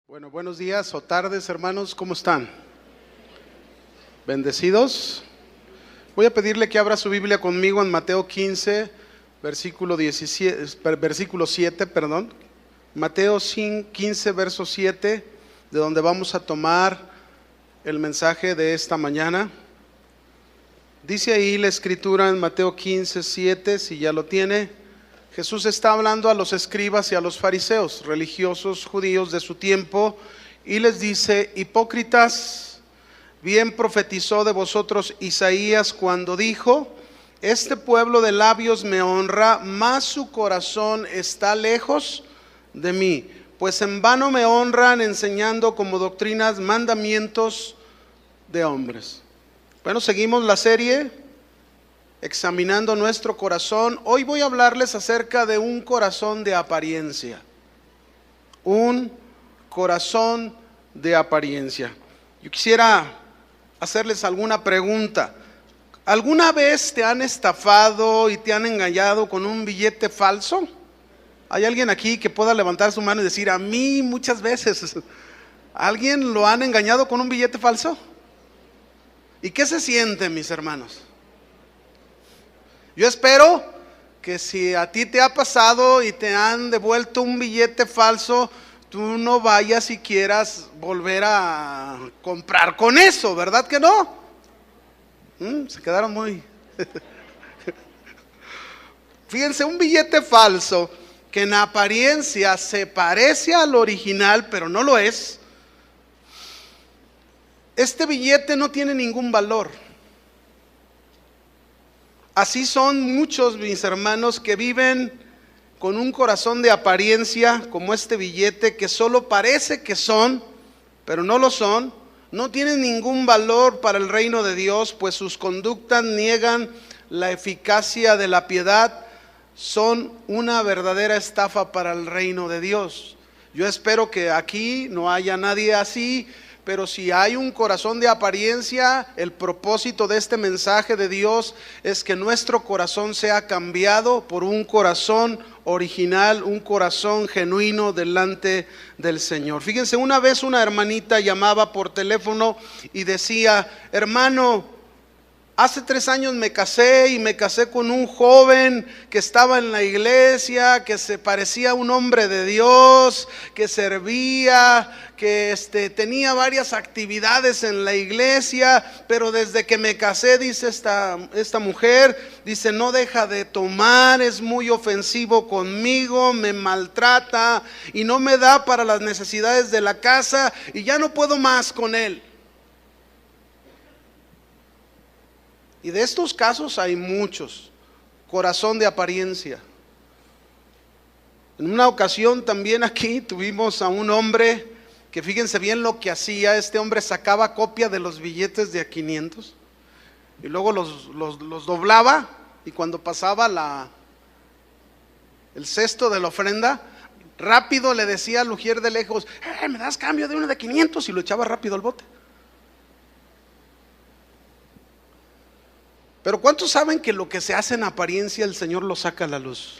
Bueno, buenos días o tardes, hermanos, ¿cómo están? ¿Bendecidos? Voy a pedirle que abra su Biblia conmigo en Mateo 15, versículo 7. Mateo 15, verso 7, de donde vamos a tomar el mensaje de esta mañana. Dice ahí la escritura en Mateo 15, 7, si ya lo tiene. Jesús está hablando a los escribas y a los fariseos, religiosos judíos de su tiempo, y les dice: hipócritas, bien profetizó de vosotros Isaías cuando dijo: este pueblo de labios me honra, mas su corazón está lejos de mí, pues en vano me honran enseñando como doctrinas mandamientos de hombres. Bueno, seguimos la serie examinando nuestro corazón. Hoy voy a hablarles acerca de un corazón de apariencia. Un corazón de apariencia. Yo quisiera hacerles alguna pregunta. ¿Alguna vez te han estafado y te han engañado con un billete falso? ¿Hay alguien aquí que pueda levantar su mano y decir: a mí muchas veces? ¿Alguien lo han engañado con un billete falso? ¿Y qué se siente, mis hermanos? Yo espero que si a ti te ha pasado y te han devuelto un billete falso, tú no vayas y quieras volver a comprar con eso, ¿verdad que no? Se quedaron muy... Fíjense, un billete falso que en apariencia se parece al original, pero no lo es. Este billete no tiene ningún valor. Así son muchos, mis hermanos, que viven con un corazón de apariencia, como este billete, que solo parece que son, pero no lo son. No tienen ningún valor para el reino de Dios, pues sus conductas niegan la eficacia de la piedad. Son una verdadera estafa para el reino de Dios. Yo espero que aquí no haya nadie así. Pero si hay un corazón de apariencia, el propósito de este mensaje de Dios es que nuestro corazón sea cambiado por un corazón original, un corazón genuino delante del Señor. Fíjense, una vez una hermanita llamaba por teléfono y decía: hermano, hace 3 años me casé y me casé con un joven que estaba en la iglesia, que se parecía a un hombre de Dios, que servía, que tenía varias actividades en la iglesia, pero desde que me casé, dice esta mujer, dice, no deja de tomar, es muy ofensivo conmigo, me maltrata y no me da para las necesidades de la casa y ya no puedo más con él. Y de estos casos hay muchos. Corazón de apariencia. En una ocasión también aquí tuvimos a un hombre que, fíjense bien lo que hacía. Este hombre sacaba copia de los billetes de a 500 y luego los doblaba, y cuando pasaba el cesto de la ofrenda, rápido le decía al ujier de lejos: ¿me das cambio de uno de 500? Y lo echaba rápido al bote. Pero ¿cuántos saben que lo que se hace en apariencia el Señor lo saca a la luz?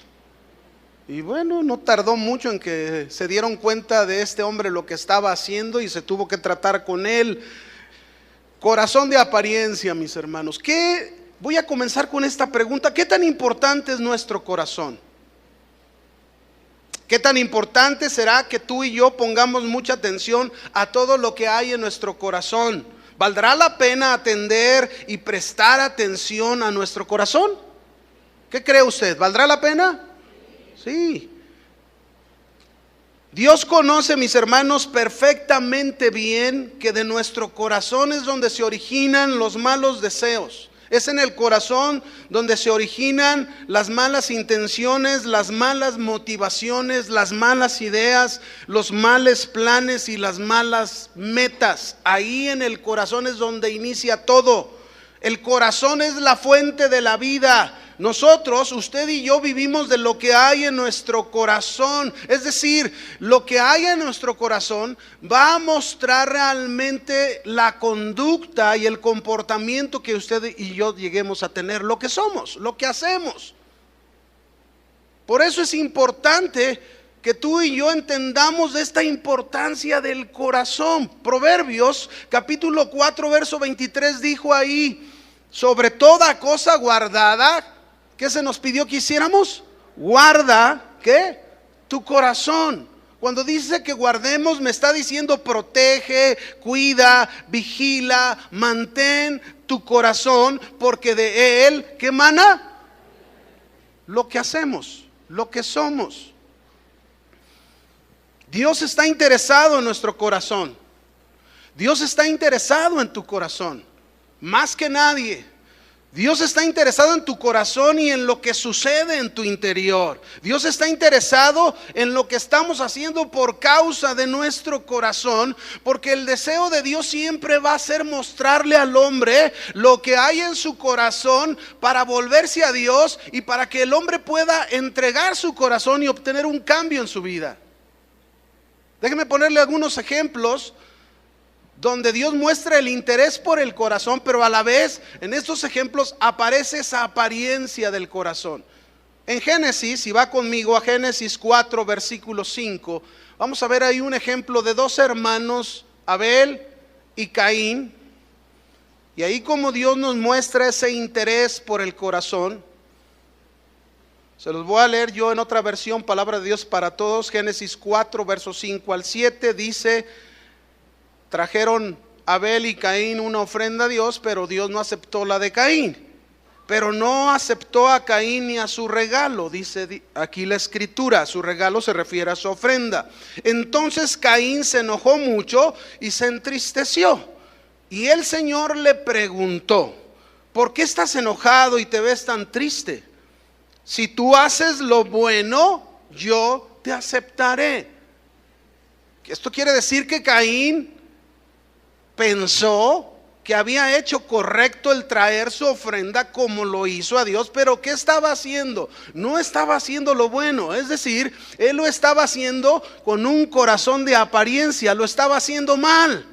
Y bueno, no tardó mucho en que se dieron cuenta de este hombre lo que estaba haciendo y se tuvo que tratar con él. Corazón de apariencia, mis hermanos. Voy a comenzar con esta pregunta: ¿qué tan importante es nuestro corazón? ¿Qué tan importante será que tú y yo pongamos mucha atención a todo lo que hay en nuestro corazón? ¿Valdrá la pena atender y prestar atención a nuestro corazón? ¿Qué cree usted? ¿Valdrá la pena? Sí. Dios conoce, mis hermanos, perfectamente bien que de nuestro corazón es donde se originan los malos deseos. Es en el corazón donde se originan las malas intenciones, las malas motivaciones, las malas ideas, los malos planes y las malas metas. Ahí en el corazón es donde inicia todo. El corazón es la fuente de la vida. Nosotros, usted y yo, vivimos de lo que hay en nuestro corazón. Es decir, lo que hay en nuestro corazón va a mostrar realmente la conducta y el comportamiento que usted y yo lleguemos a tener, lo que somos, lo que hacemos. Por eso es importante que tú y yo entendamos esta importancia del corazón. Proverbios capítulo 4 verso 23 dijo ahí: sobre toda cosa guardada, ¿qué se nos pidió que hiciéramos? Guarda, ¿qué? Tu corazón. Cuando dice que guardemos, me está diciendo protege, cuida, vigila, mantén tu corazón, porque de él, ¿qué emana? Lo que hacemos, lo que somos. Dios está interesado en nuestro corazón. Dios está interesado en tu corazón, más que nadie. Dios está interesado en tu corazón y en lo que sucede en tu interior. Dios está interesado en lo que estamos haciendo por causa de nuestro corazón, porque el deseo de Dios siempre va a ser mostrarle al hombre lo que hay en su corazón para volverse a Dios y para que el hombre pueda entregar su corazón y obtener un cambio en su vida. Déjeme ponerle algunos ejemplos donde Dios muestra el interés por el corazón, pero a la vez en estos ejemplos aparece esa apariencia del corazón. En Génesis, si va conmigo a Génesis 4 versículo 5, vamos a ver ahí un ejemplo de dos hermanos, Abel y Caín. Y ahí como Dios nos muestra ese interés por el corazón. Se los voy a leer yo en otra versión, Palabra de Dios para Todos. Génesis 4 versos 5 al 7 dice: trajeron Abel y Caín una ofrenda a Dios, pero Dios no aceptó la de Caín. Pero no aceptó a Caín ni a su regalo, dice aquí la escritura. Su regalo se refiere a su ofrenda. Entonces Caín se enojó mucho y se entristeció. Y el Señor le preguntó: ¿por qué estás enojado y te ves tan triste? Si tú haces lo bueno, yo te aceptaré. Esto quiere decir que Caín pensó que había hecho correcto el traer su ofrenda como lo hizo a Dios, pero ¿qué estaba haciendo? No estaba haciendo lo bueno, es decir, él lo estaba haciendo con un corazón de apariencia, lo estaba haciendo mal.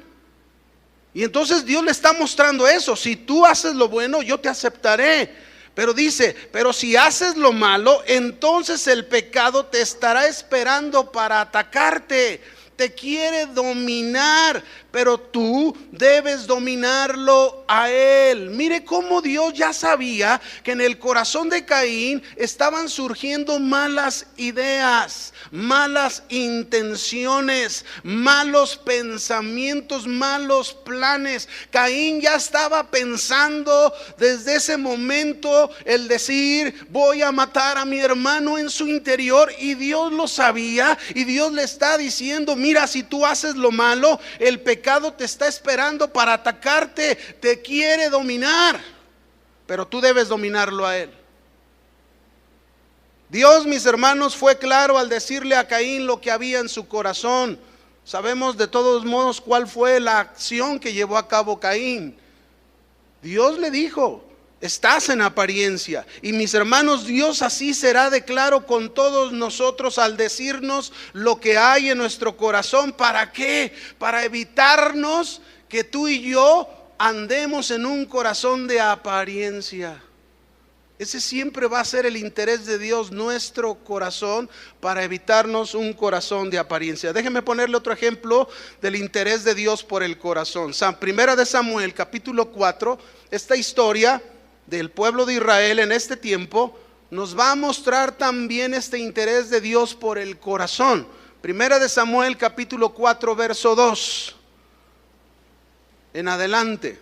Y entonces Dios le está mostrando eso: si tú haces lo bueno, yo te aceptaré. Pero dice: pero si haces lo malo, entonces el pecado te estará esperando para atacarte. Te quiere dominar, pero tú debes dominarlo a él. Mire cómo Dios ya sabía que en el corazón de Caín estaban surgiendo malas ideas, malas intenciones, malos pensamientos, malos planes. Caín ya estaba pensando desde ese momento el decir: voy a matar a mi hermano en su interior, y Dios lo sabía, y Dios le está diciendo: mira, si tú haces lo malo, el pecado te está esperando para atacarte, te quiere dominar, pero tú debes dominarlo a él. Dios, mis hermanos, fue claro al decirle a Caín lo que había en su corazón. Sabemos de todos modos cuál fue la acción que llevó a cabo Caín. Dios le dijo: estás en apariencia. Y mis hermanos, Dios así será de claro con todos nosotros al decirnos lo que hay en nuestro corazón. ¿Para qué? Para evitarnos que tú y yo andemos en un corazón de apariencia. Ese siempre va a ser el interés de Dios, nuestro corazón, para evitarnos un corazón de apariencia. Déjenme ponerle otro ejemplo del interés de Dios por el corazón. Primera de Samuel, capítulo 4, esta historia del pueblo de Israel en este tiempo nos va a mostrar también este interés de Dios por el corazón. Primera de Samuel, capítulo 4, verso 2 en adelante.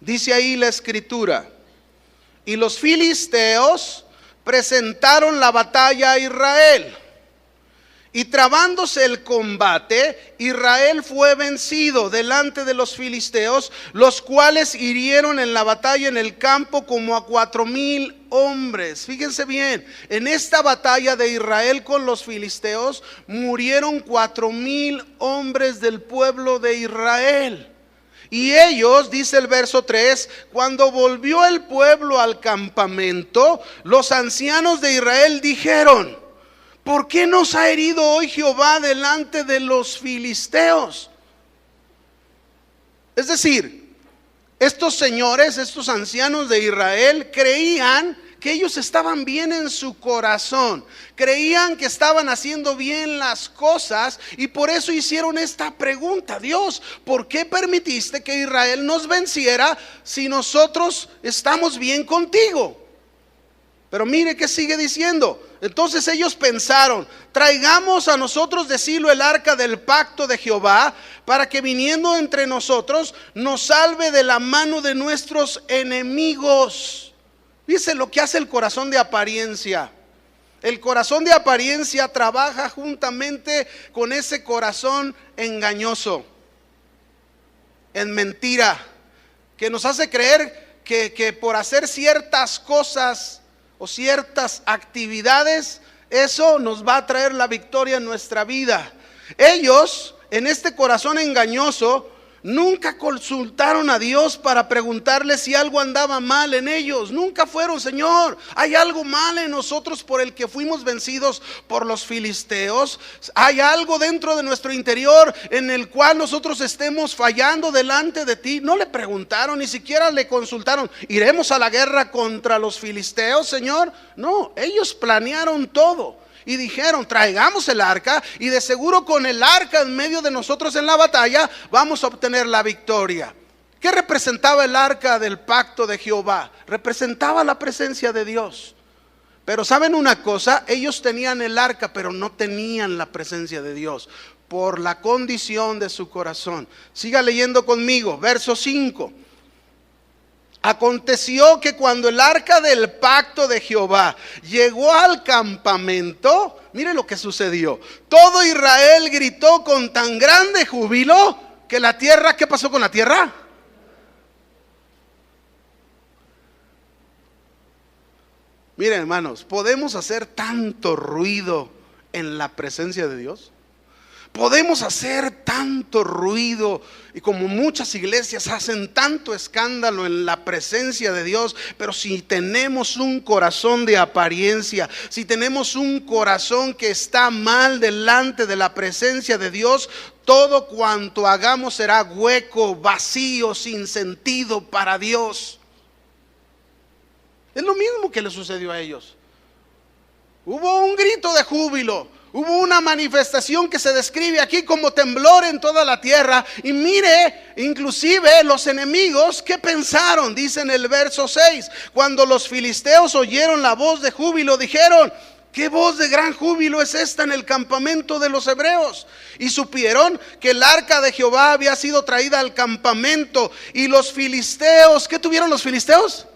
Dice ahí la escritura: y los filisteos presentaron la batalla a Israel, y trabándose el combate, Israel fue vencido delante de los filisteos, los cuales hirieron en la batalla en el campo como a 4,000 hombres. Fíjense bien, en esta batalla de Israel con los filisteos murieron 4,000 hombres del pueblo de Israel. Y ellos, dice el verso 3, cuando volvió el pueblo al campamento, los ancianos de Israel dijeron: ¿por qué nos ha herido hoy Jehová delante de los filisteos? Es decir, estos señores, estos ancianos de Israel creían que ellos estaban bien en su corazón, creían que estaban haciendo bien las cosas y por eso hicieron esta pregunta: Dios, ¿por qué permitiste que Israel nos venciera si nosotros estamos bien contigo? Pero mire que sigue diciendo. Entonces ellos pensaron: traigamos a nosotros de Silo el arca del pacto de Jehová, para que viniendo entre nosotros nos salve de la mano de nuestros enemigos. Dice lo que hace el corazón de apariencia. El corazón de apariencia trabaja juntamente con ese corazón engañoso, en mentira, que nos hace creer que por hacer ciertas cosas o ciertas actividades, eso nos va a traer la victoria en nuestra vida. Ellos, en este corazón engañoso, nunca consultaron a Dios para preguntarle si algo andaba mal en ellos. Nunca fueron: Señor, ¿hay algo mal en nosotros por el que fuimos vencidos por los filisteos? ¿Hay algo dentro de nuestro interior en el cual nosotros estemos fallando delante de ti? No le preguntaron, ni siquiera le consultaron: ¿iremos a la guerra contra los filisteos, Señor? No, ellos planearon todo. Y dijeron: traigamos el arca, y de seguro con el arca en medio de nosotros en la batalla vamos a obtener la victoria. ¿Qué representaba el arca del pacto de Jehová? Representaba la presencia de Dios. Pero ¿saben una cosa? Ellos tenían el arca, pero no tenían la presencia de Dios, por la condición de su corazón. Siga leyendo conmigo, verso 5. Aconteció que cuando el arca del pacto de Jehová llegó al campamento, mire lo que sucedió: todo Israel gritó con tan grande júbilo que la tierra, ¿qué pasó con la tierra? Miren, hermanos, ¿podemos hacer tanto ruido en la presencia de Dios? Podemos hacer tanto ruido, y como muchas iglesias hacen tanto escándalo en la presencia de Dios, pero si tenemos un corazón de apariencia, si tenemos un corazón que está mal delante de la presencia de Dios, todo cuanto hagamos será hueco, vacío, sin sentido para Dios. Es lo mismo que le sucedió a ellos. Hubo un grito de júbilo. Hubo una manifestación que se describe aquí como temblor en toda la tierra. Y mire, inclusive los enemigos, ¿qué pensaron? Dice en el verso 6: cuando los filisteos oyeron la voz de júbilo, dijeron: ¿qué voz de gran júbilo es esta en el campamento de los hebreos? Y supieron que el arca de Jehová había sido traída al campamento. Y los filisteos, ¿qué tuvieron los filisteos?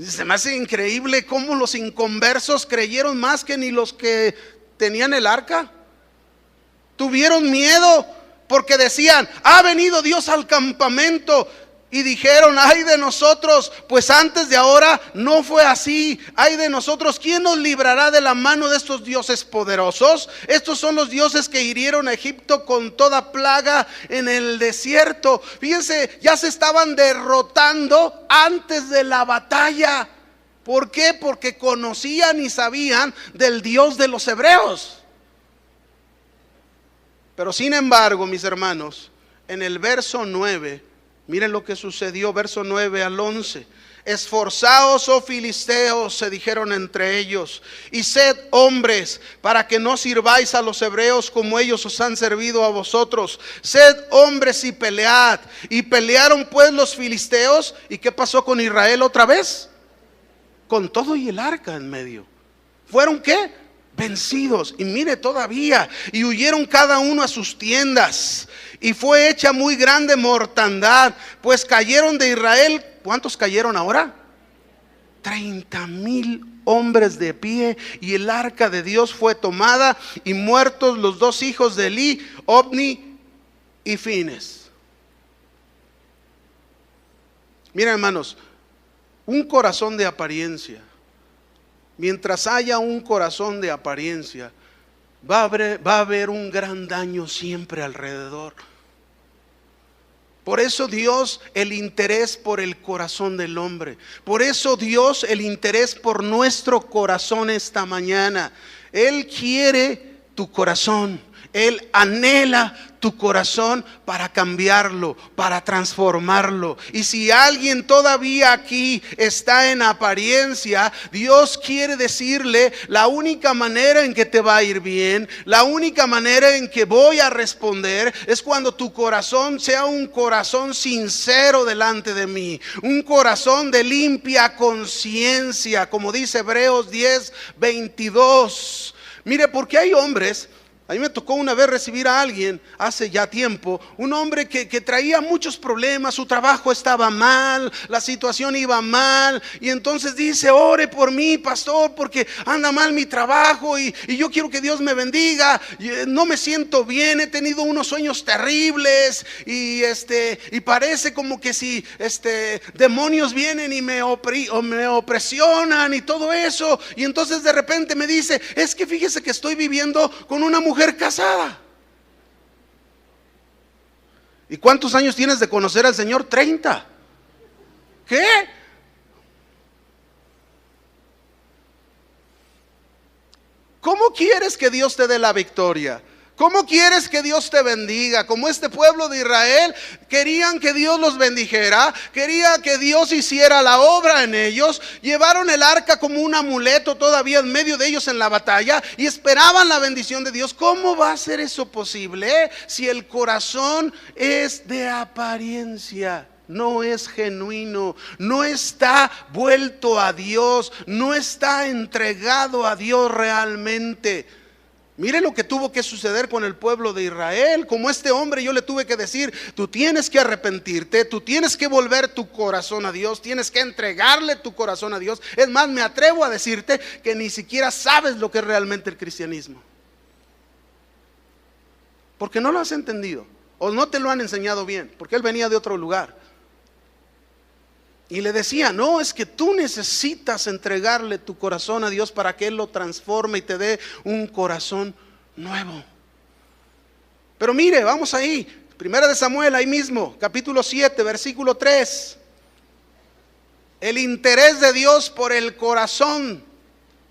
Se me hace increíble cómo los inconversos creyeron más que ni los que tenían el arca. Tuvieron miedo porque decían: ha venido Dios al campamento. Y dijeron: ay de nosotros, pues antes de ahora no fue así. Ay de nosotros, ¿quién nos librará de la mano de estos dioses poderosos? Estos son los dioses que hirieron a Egipto con toda plaga en el desierto. Fíjense, ya se estaban derrotando antes de la batalla. ¿Por qué? Porque conocían y sabían del Dios de los hebreos. Pero sin embargo, mis hermanos, en el verso 9, miren lo que sucedió, verso 9 al 11. Esforzaos, oh filisteos, se dijeron entre ellos, y sed hombres, para que no sirváis a los hebreos como ellos os han servido a vosotros. Sed hombres y pelead. Y pelearon pues los filisteos. ¿Y qué pasó con Israel otra vez? Con todo y el arca en medio. ¿Fueron qué? Vencidos. Y mire todavía, y huyeron cada uno a sus tiendas, y fue hecha muy grande mortandad, pues cayeron de Israel. ¿Cuántos cayeron ahora? 30,000 hombres de pie, y el arca de Dios fue tomada, y muertos los dos hijos de Elí, Ofni y Fines. Miren, hermanos, un corazón de apariencia, mientras haya un corazón de apariencia, va a haber un gran daño siempre alrededor. Por eso Dios el interés por el corazón del hombre. Por eso Dios el interés por nuestro corazón esta mañana. Él quiere tu corazón. Él anhela tu corazón para cambiarlo, para transformarlo. Y si alguien todavía aquí está en apariencia, Dios quiere decirle: la única manera en que te va a ir bien, la única manera en que voy a responder, es cuando tu corazón sea un corazón sincero delante de mí, un corazón de limpia conciencia, como dice Hebreos 10:22. Mire, porque hay hombres. A mí me tocó una vez recibir a alguien hace ya tiempo, un hombre que traía muchos problemas, su trabajo estaba mal, la situación iba mal, y entonces dice: ore por mí, pastor, porque anda mal mi trabajo y yo quiero que Dios me bendiga. No me siento bien, he tenido unos sueños terribles y parece como que si demonios vienen y me opresionan y todo eso. Y entonces de repente me dice: es que fíjese que estoy viviendo con una mujer casada. ¿Y cuántos años tienes de conocer al Señor? 30. ¿Qué? ¿Cómo quieres que Dios te dé la victoria? ¿Cómo quieres que Dios te bendiga? Como este pueblo de Israel querían que Dios los bendijera, quería que Dios hiciera la obra en ellos. Llevaron el arca como un amuleto todavía en medio de ellos en la batalla y esperaban la bendición de Dios. ¿Cómo va a ser eso posible si el corazón es de apariencia? No es genuino, no está vuelto a Dios, no está entregado a Dios realmente. Mire lo que tuvo que suceder con el pueblo de Israel. Como este hombre, yo le tuve que decir: tú tienes que arrepentirte, tú tienes que volver tu corazón a Dios, tienes que entregarle tu corazón a Dios. Es más, me atrevo a decirte que ni siquiera sabes lo que es realmente el cristianismo, porque no lo has entendido o no te lo han enseñado bien, porque él venía de otro lugar. Y le decía: no, es que tú necesitas entregarle tu corazón a Dios para que Él lo transforme y te dé un corazón nuevo. Pero mire, vamos ahí, Primera de Samuel, ahí mismo, capítulo 7, versículo 3. El interés de Dios por el corazón.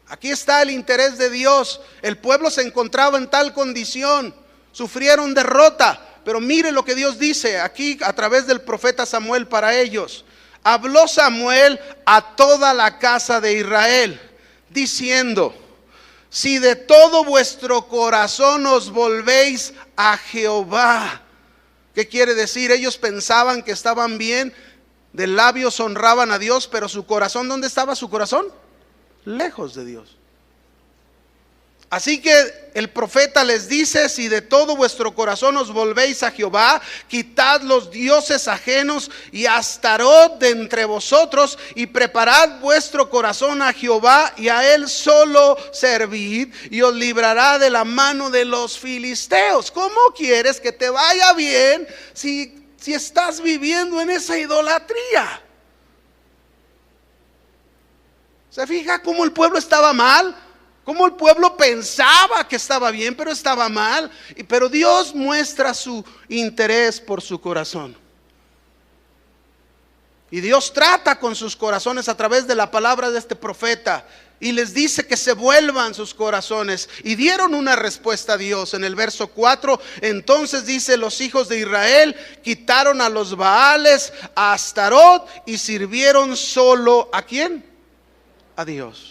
Aquí está el interés de Dios. El pueblo se encontraba en tal condición, sufrieron derrota, pero mire lo que Dios dice aquí a través del profeta Samuel para ellos. Habló Samuel a toda la casa de Israel, diciendo: si de todo vuestro corazón os volvéis a Jehová. ¿Qué quiere decir? Ellos pensaban que estaban bien, de labios honraban a Dios, pero su corazón, ¿dónde estaba su corazón? Lejos de Dios. Así que el profeta les dice: si de todo vuestro corazón os volvéis a Jehová, quitad los dioses ajenos y Astarot de entre vosotros, y preparad vuestro corazón a Jehová, y a Él solo servid, y os librará de la mano de los filisteos. ¿Cómo quieres que te vaya bien si estás viviendo en esa idolatría? ¿Se fija cómo el pueblo estaba mal? Como el pueblo pensaba que estaba bien, pero estaba mal. Pero Dios muestra su interés por su corazón. Y Dios trata con sus corazones a través de la palabra de este profeta. Y les dice que se vuelvan sus corazones. Y dieron una respuesta a Dios. En el verso 4, entonces dice: los hijos de Israel quitaron a los Baales, a Astarot, y sirvieron solo ¿a quién? A Dios.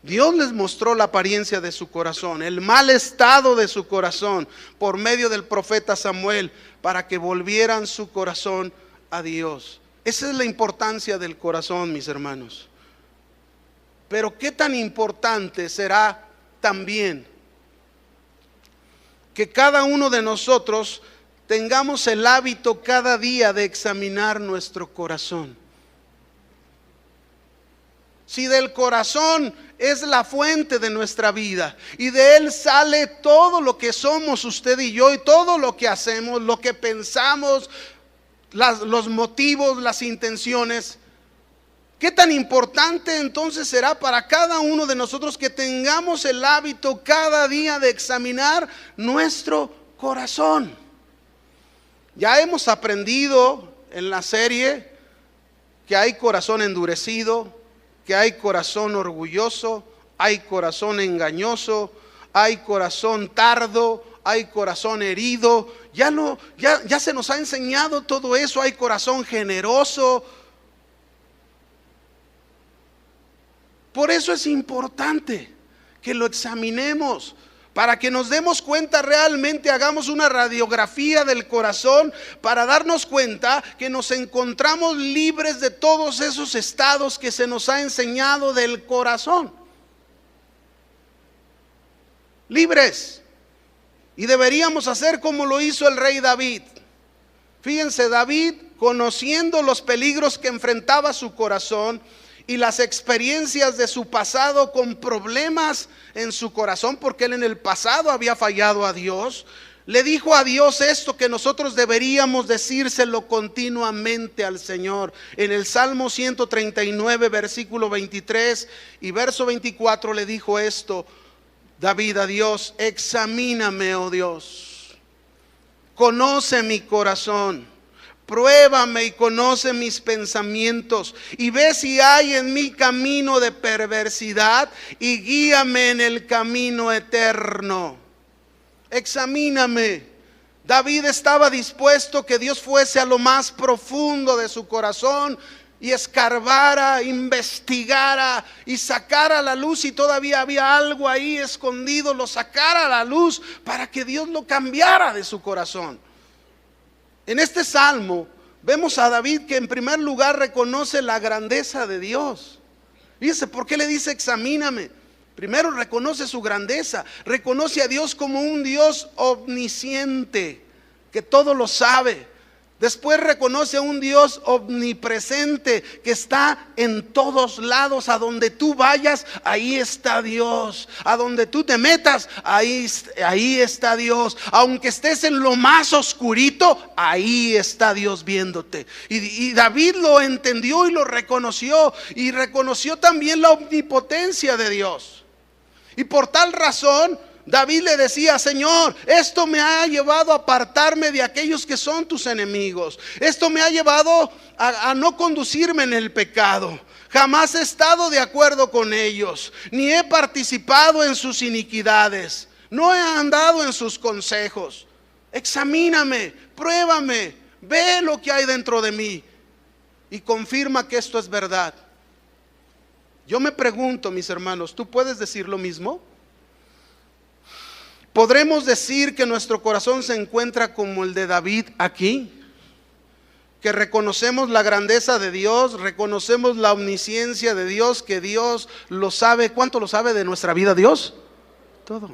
Dios les mostró la apariencia de su corazón, el mal estado de su corazón, por medio del profeta Samuel, para que volvieran su corazón a Dios. Esa es la importancia del corazón, mis hermanos. Pero qué tan importante será también que cada uno de nosotros tengamos el hábito cada día de examinar nuestro corazón. Si del corazón es la fuente de nuestra vida y de él sale todo lo que somos usted y yo, y todo lo que hacemos, lo que pensamos, los motivos, las intenciones, ¿qué tan importante entonces será para cada uno de nosotros que tengamos el hábito cada día de examinar nuestro corazón? Ya hemos aprendido en la serie que hay corazón endurecido, que hay corazón orgulloso, hay corazón engañoso, hay corazón tardo, hay corazón herido. Ya se nos ha enseñado todo eso. Hay corazón generoso. Por eso es importante que lo examinemos, para que nos demos cuenta realmente, hagamos una radiografía del corazón para darnos cuenta que nos encontramos libres de todos esos estados que se nos ha enseñado del corazón. Libres. Y deberíamos hacer como lo hizo el rey David. Fíjense, David, conociendo los peligros que enfrentaba su corazón y las experiencias de su pasado con problemas en su corazón, porque él en el pasado había fallado a Dios, le dijo a Dios esto que nosotros deberíamos decírselo continuamente al Señor. En el Salmo 139, versículo 23 y verso 24 le dijo esto David a Dios: examíname, oh Dios, conoce mi corazón. Pruébame y conoce mis pensamientos y ve si hay en mí camino de perversidad y guíame en el camino eterno. Examíname. David estaba dispuesto que Dios fuese a lo más profundo de su corazón y escarbara, investigara y sacara a la luz, si todavía había algo ahí escondido, lo sacara a la luz para que Dios lo cambiara de su corazón. En este salmo vemos a David que en primer lugar reconoce la grandeza de Dios. Fíjese, ¿por qué le dice examíname? Primero reconoce su grandeza, reconoce a Dios como un Dios omnisciente, que todo lo sabe. Después reconoce a un Dios omnipresente que está en todos lados. A donde tú vayas, ahí está Dios. A donde tú te metas, ahí está Dios. Aunque estés en lo más oscurito, ahí está Dios viéndote. Y David lo entendió y lo reconoció. Y reconoció también la omnipotencia de Dios. Y por tal razón David le decía: Señor, esto me ha llevado a apartarme de aquellos que son tus enemigos. Esto me ha llevado a no conducirme en el pecado. Jamás he estado de acuerdo con ellos, ni he participado en sus iniquidades. No he andado en sus consejos. Examíname, pruébame, ve lo que hay dentro de mí y confirma que esto es verdad. Yo me pregunto, mis hermanos, ¿tú puedes decir lo mismo? ¿Podremos decir que nuestro corazón se encuentra como el de David aquí? Que reconocemos la grandeza de Dios, reconocemos la omnisciencia de Dios, que Dios lo sabe. ¿Cuánto lo sabe de nuestra vida Dios? Todo.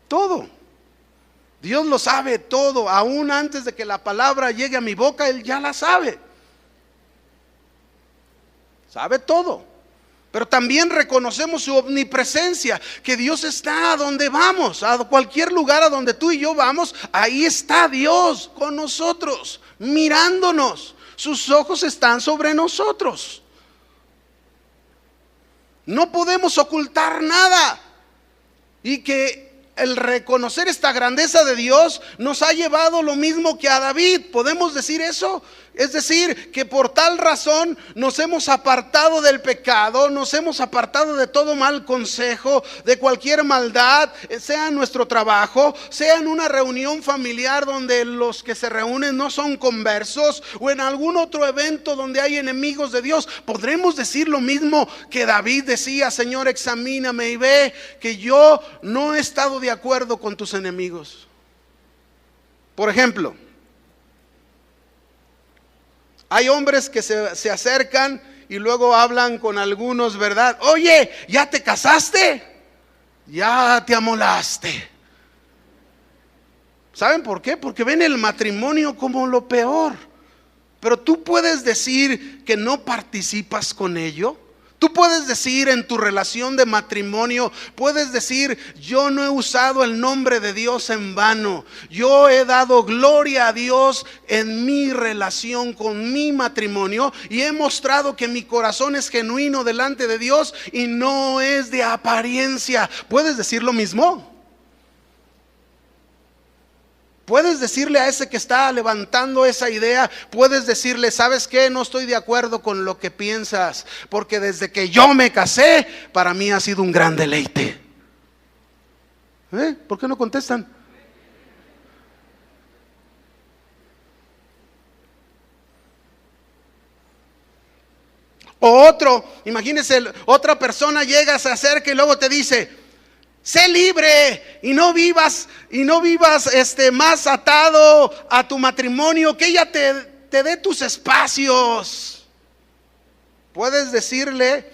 Todo. Dios lo sabe todo. Aún antes de que la palabra llegue a mi boca, Él ya la sabe. Sabe todo. Pero también reconocemos su omnipresencia, que Dios está a donde vamos, a cualquier lugar a donde tú y yo vamos, ahí está Dios con nosotros, mirándonos. Sus ojos están sobre nosotros. No podemos ocultar nada. Y que el reconocer esta grandeza de Dios nos ha llevado lo mismo que a David. ¿Podemos decir eso? Es decir, que por tal razón nos hemos apartado del pecado, nos hemos apartado de todo mal consejo, de cualquier maldad, sea en nuestro trabajo, sea en una reunión familiar donde los que se reúnen no son conversos, o en algún otro evento donde hay enemigos de Dios. ¿Podremos decir lo mismo que David decía? Señor, examíname y ve que yo no he estado de acuerdo con tus enemigos. Por ejemplo, hay hombres que se acercan y luego hablan con algunos, ¿verdad? Oye, ¿ya te casaste? Ya te amolaste. ¿Saben por qué? Porque ven el matrimonio como lo peor. Pero tú puedes decir que no participas con ello. Tú puedes decir en tu relación de matrimonio, puedes decir: yo no he usado el nombre de Dios en vano. Yo he dado gloria a Dios en mi relación con mi matrimonio y he mostrado que mi corazón es genuino delante de Dios y no es de apariencia. ¿Puedes decir lo mismo? Puedes decirle a ese que está levantando esa idea, puedes decirle: ¿sabes qué? No estoy de acuerdo con lo que piensas, porque desde que yo me casé, para mí ha sido un gran deleite. ¿Por qué no contestan? O otro, imagínense, otra persona llega, se acerca y luego te dice: sé libre y no vivas más atado a tu matrimonio, que ella te dé tus espacios. Puedes decirle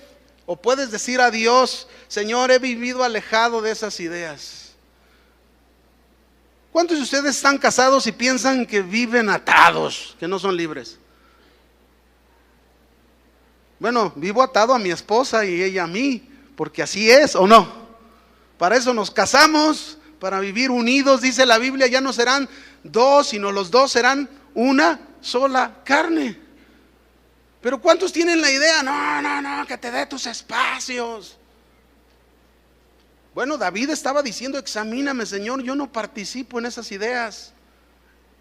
o puedes decir a Dios: Señor, he vivido alejado de esas ideas. ¿Cuántos de ustedes están casados y piensan que viven atados, que no son libres? Bueno, vivo atado a mi esposa y ella a mí, porque así es, ¿o no? Para eso nos casamos, para vivir unidos. Dice la Biblia: ya no serán dos, sino los dos serán una sola carne. Pero ¿cuántos tienen la idea? No, que te dé tus espacios. Bueno, David estaba diciendo: examíname, Señor, yo no participo en esas ideas.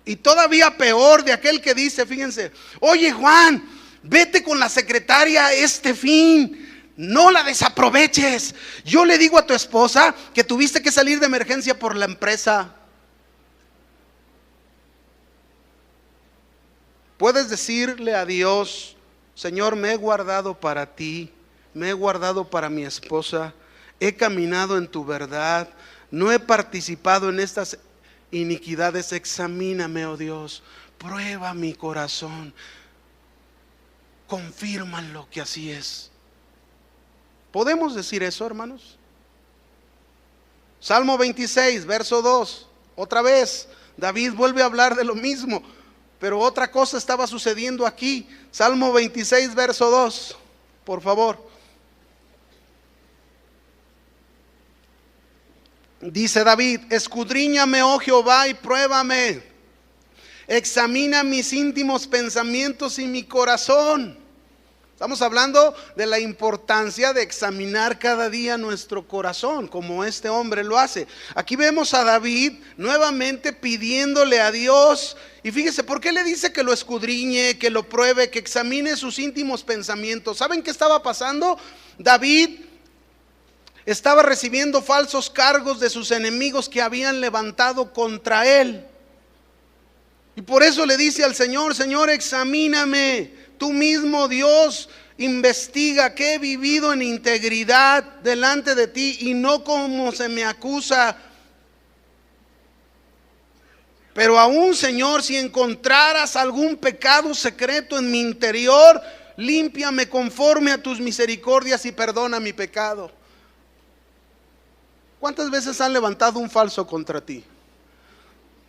Y todavía peor de aquel que dice, fíjense: oye, Juan, vete con la secretaria este fin, no la desaproveches. Yo le digo a tu esposa que tuviste que salir de emergencia por la empresa. Puedes decirle a Dios: Señor, me he guardado para ti, me he guardado para mi esposa, he caminado en tu verdad, no he participado en estas iniquidades. Examíname, oh Dios, prueba mi corazón, confírmalo que así es. ¿Podemos decir eso, hermanos? Salmo 26, verso 2. Otra vez David vuelve a hablar de lo mismo, pero otra cosa estaba sucediendo aquí. Salmo 26, verso 2, por favor. Dice David: escudriñame, oh Jehová, y pruébame. Examina mis íntimos pensamientos y mi corazón. Estamos hablando de la importancia de examinar cada día nuestro corazón, como este hombre lo hace. Aquí vemos a David nuevamente pidiéndole a Dios. Y fíjese, ¿por qué le dice que lo escudriñe, que lo pruebe, que examine sus íntimos pensamientos? ¿Saben qué estaba pasando? David estaba recibiendo falsos cargos de sus enemigos que habían levantado contra él. Y por eso le dice al Señor: Señor, examíname. Tú mismo, Dios, investiga que he vivido en integridad delante de ti y no como se me acusa. Pero aún, Señor, si encontraras algún pecado secreto en mi interior, límpiame conforme a tus misericordias y perdona mi pecado. ¿Cuántas veces han levantado un falso contra ti?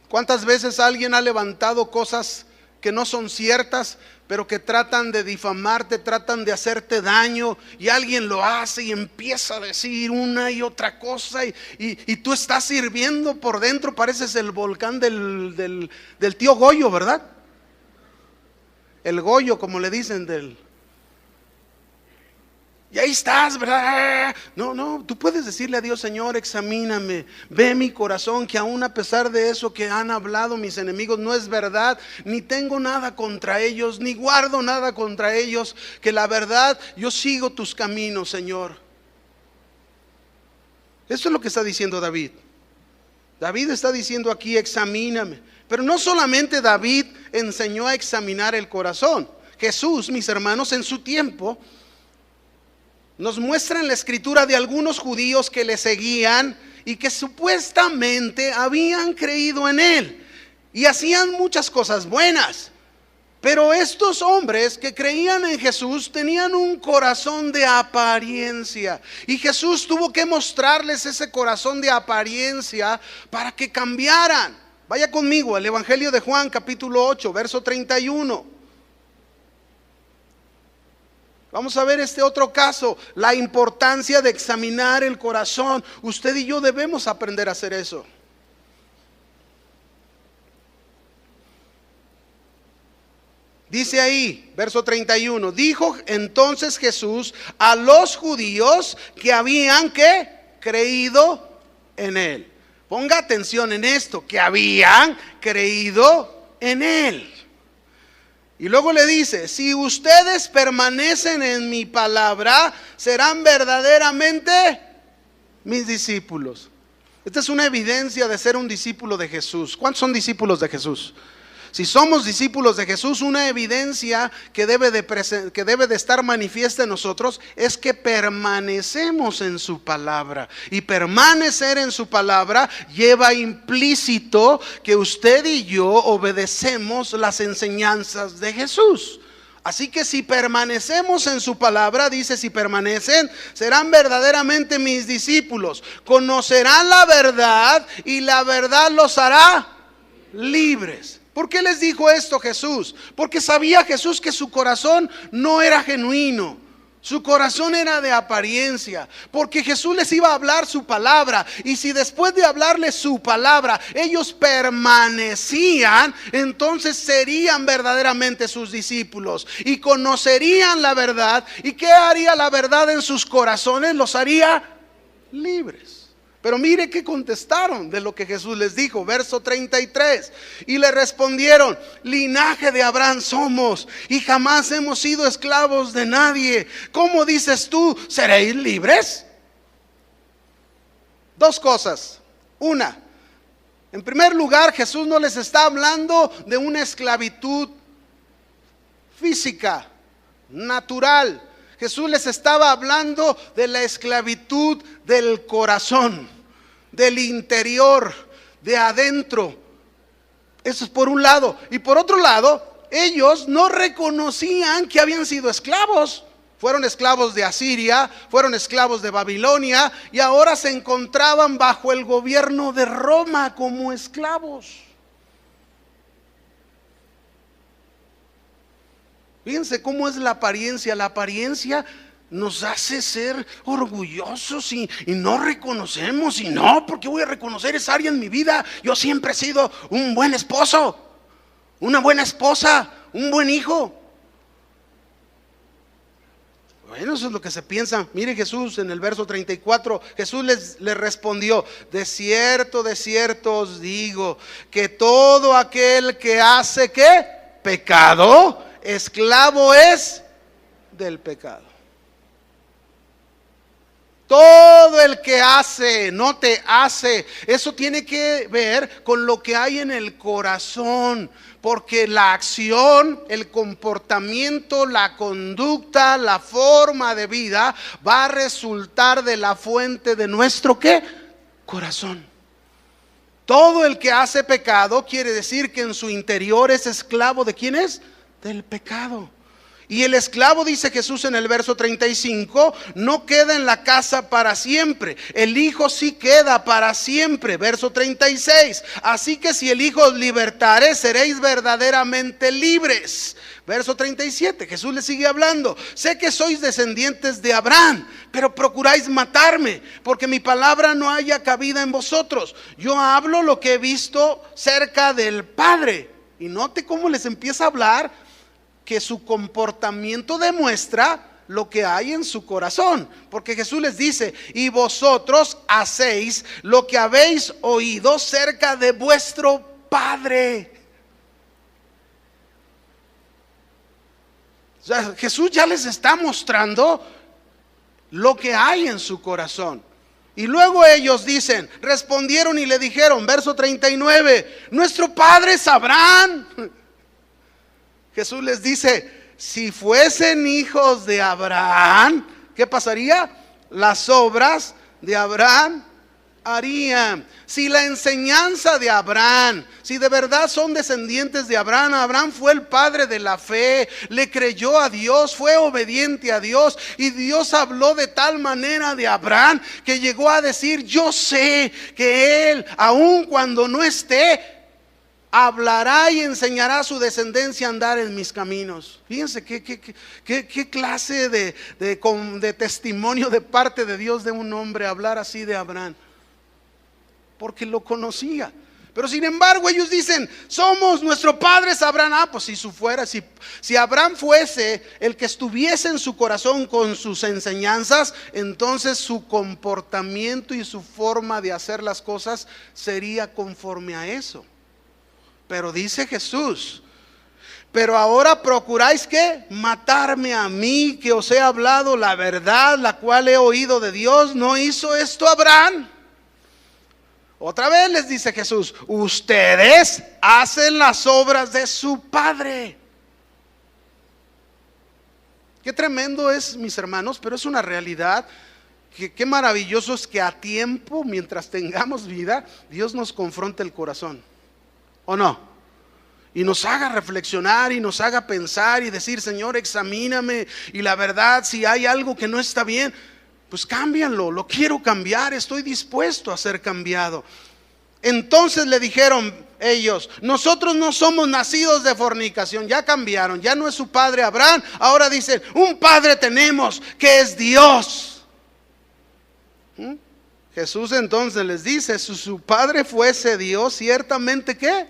¿Cuántas veces alguien ha levantado cosas que no son ciertas, pero que tratan de difamarte, tratan de hacerte daño, y alguien lo hace y empieza a decir una y otra cosa, y tú estás sirviendo por dentro? Pareces el volcán del tío Goyo, ¿verdad? El Goyo, como le dicen, y ahí estás, ¿verdad? No, tú puedes decirle a Dios: Señor, examíname, ve mi corazón, que aún a pesar de eso que han hablado mis enemigos, no es verdad, ni tengo nada contra ellos, ni guardo nada contra ellos, que la verdad, yo sigo tus caminos, Señor. Eso es lo que está diciendo David. David está diciendo aquí: examíname. Pero no solamente David enseñó a examinar el corazón. Jesús, mis hermanos, en su tiempo nos muestra en la escritura de algunos judíos que le seguían y que supuestamente habían creído en él y hacían muchas cosas buenas. Pero estos hombres que creían en Jesús tenían un corazón de apariencia, y Jesús tuvo que mostrarles ese corazón de apariencia para que cambiaran. Vaya conmigo al Evangelio de Juan, capítulo 8, verso 31. Vamos a ver este otro caso, la importancia de examinar el corazón. Usted y yo debemos aprender a hacer eso. Dice ahí, verso 31, dijo entonces Jesús a los judíos que habían creído en él. Ponga atención en esto, que habían creído en él. Y luego le dice: si ustedes permanecen en mi palabra, serán verdaderamente mis discípulos. Esta es una evidencia de ser un discípulo de Jesús. ¿Cuántos son discípulos de Jesús? Si somos discípulos de Jesús, una evidencia que debe de estar manifiesta en nosotros es que permanecemos en su palabra. Y permanecer en su palabra lleva implícito que usted y yo obedecemos las enseñanzas de Jesús. Así que si permanecemos en su palabra, dice, si permanecen, serán verdaderamente mis discípulos. Conocerán la verdad y la verdad los hará libres. ¿Por qué les dijo esto Jesús? Porque sabía Jesús que su corazón no era genuino. Su corazón era de apariencia, porque Jesús les iba a hablar su palabra. Y si después de hablarles su palabra ellos permanecían, entonces serían verdaderamente sus discípulos y conocerían la verdad. ¿Y qué haría la verdad en sus corazones? Los haría libres. Pero mire qué contestaron de lo que Jesús les dijo, verso 33. Y le respondieron: linaje de Abraham somos y jamás hemos sido esclavos de nadie. ¿Cómo dices tú, seréis libres? Dos cosas. Una, en primer lugar, Jesús no les está hablando de una esclavitud física, natural. Jesús les estaba hablando de la esclavitud del corazón, del interior, de adentro. Eso es por un lado. Y por otro lado, ellos no reconocían que habían sido esclavos. Fueron esclavos de Asiria, fueron esclavos de Babilonia y ahora se encontraban bajo el gobierno de Roma como esclavos. Fíjense cómo es la apariencia. La apariencia nos hace ser orgullosos y no reconocemos. Y no, porque voy a reconocer esa área en mi vida. Yo siempre he sido un buen esposo, una buena esposa, un buen hijo. Bueno, eso es lo que se piensa. Mire Jesús en el verso 34. Jesús les respondió: de cierto os digo, que todo aquel que hace ¿qué? Pecado, esclavo es del pecado. Todo el que hace, no te hace. Eso tiene que ver con lo que hay en el corazón. Porque la acción, el comportamiento, la conducta, la forma de vida va a resultar de la fuente de nuestro ¿qué? Corazón. Todo el que hace pecado quiere decir que en su interior es esclavo ¿de quién es? Del pecado. Y el esclavo, dice Jesús en el verso 35, no queda en la casa para siempre. El hijo sí queda para siempre. Verso 36. Así que si el hijo os libertare, seréis verdaderamente libres. Verso 37. Jesús le sigue hablando: sé que sois descendientes de Abraham, pero procuráis matarme, porque mi palabra no haya cabida en vosotros. Yo hablo lo que he visto cerca del Padre. Y note cómo les empieza a hablar, que su comportamiento demuestra lo que hay en su corazón. Porque Jesús les dice: y vosotros hacéis lo que habéis oído cerca de vuestro padre. O sea, Jesús ya les está mostrando lo que hay en su corazón. Y luego ellos dicen, respondieron y le dijeron, verso 39, nuestro padre es Abraham. Jesús les dice: si fuesen hijos de Abraham, ¿qué pasaría? Las obras de Abraham harían. Si la enseñanza de Abraham, si de verdad son descendientes de Abraham, Abraham fue el padre de la fe, le creyó a Dios, fue obediente a Dios, y Dios habló de tal manera de Abraham que llegó a decir: yo sé que él, aun cuando no esté, hablará y enseñará a su descendencia a andar en mis caminos. Fíjense qué clase de testimonio de parte de Dios de un hombre hablar así de Abraham, porque lo conocía. Pero sin embargo ellos dicen: somos, nuestro padre es Abraham. Pues si Abraham fuese el que estuviese en su corazón con sus enseñanzas, entonces su comportamiento y su forma de hacer las cosas sería conforme a eso. Pero dice Jesús: pero ahora procuráis ¿qué? Matarme a mí, que os he hablado la verdad, la cual he oído de Dios. ¿No hizo esto Abraham? Otra vez les dice Jesús: ustedes hacen las obras de su Padre. Qué tremendo es, mis hermanos, pero es una realidad. Qué maravilloso es que a tiempo, mientras tengamos vida, Dios nos confronte el corazón, ¿o no? Y nos haga reflexionar y nos haga pensar y decir: Señor, examíname, y la verdad, si hay algo que no está bien, pues cámbialo, lo quiero cambiar, estoy dispuesto a ser cambiado. Entonces le dijeron ellos: nosotros no somos nacidos de fornicación. Ya cambiaron, ya no es su padre Abraham, ahora dicen: un padre tenemos, que es Dios. Jesús entonces les dice: si su padre fuese Dios, ciertamente ¿qué?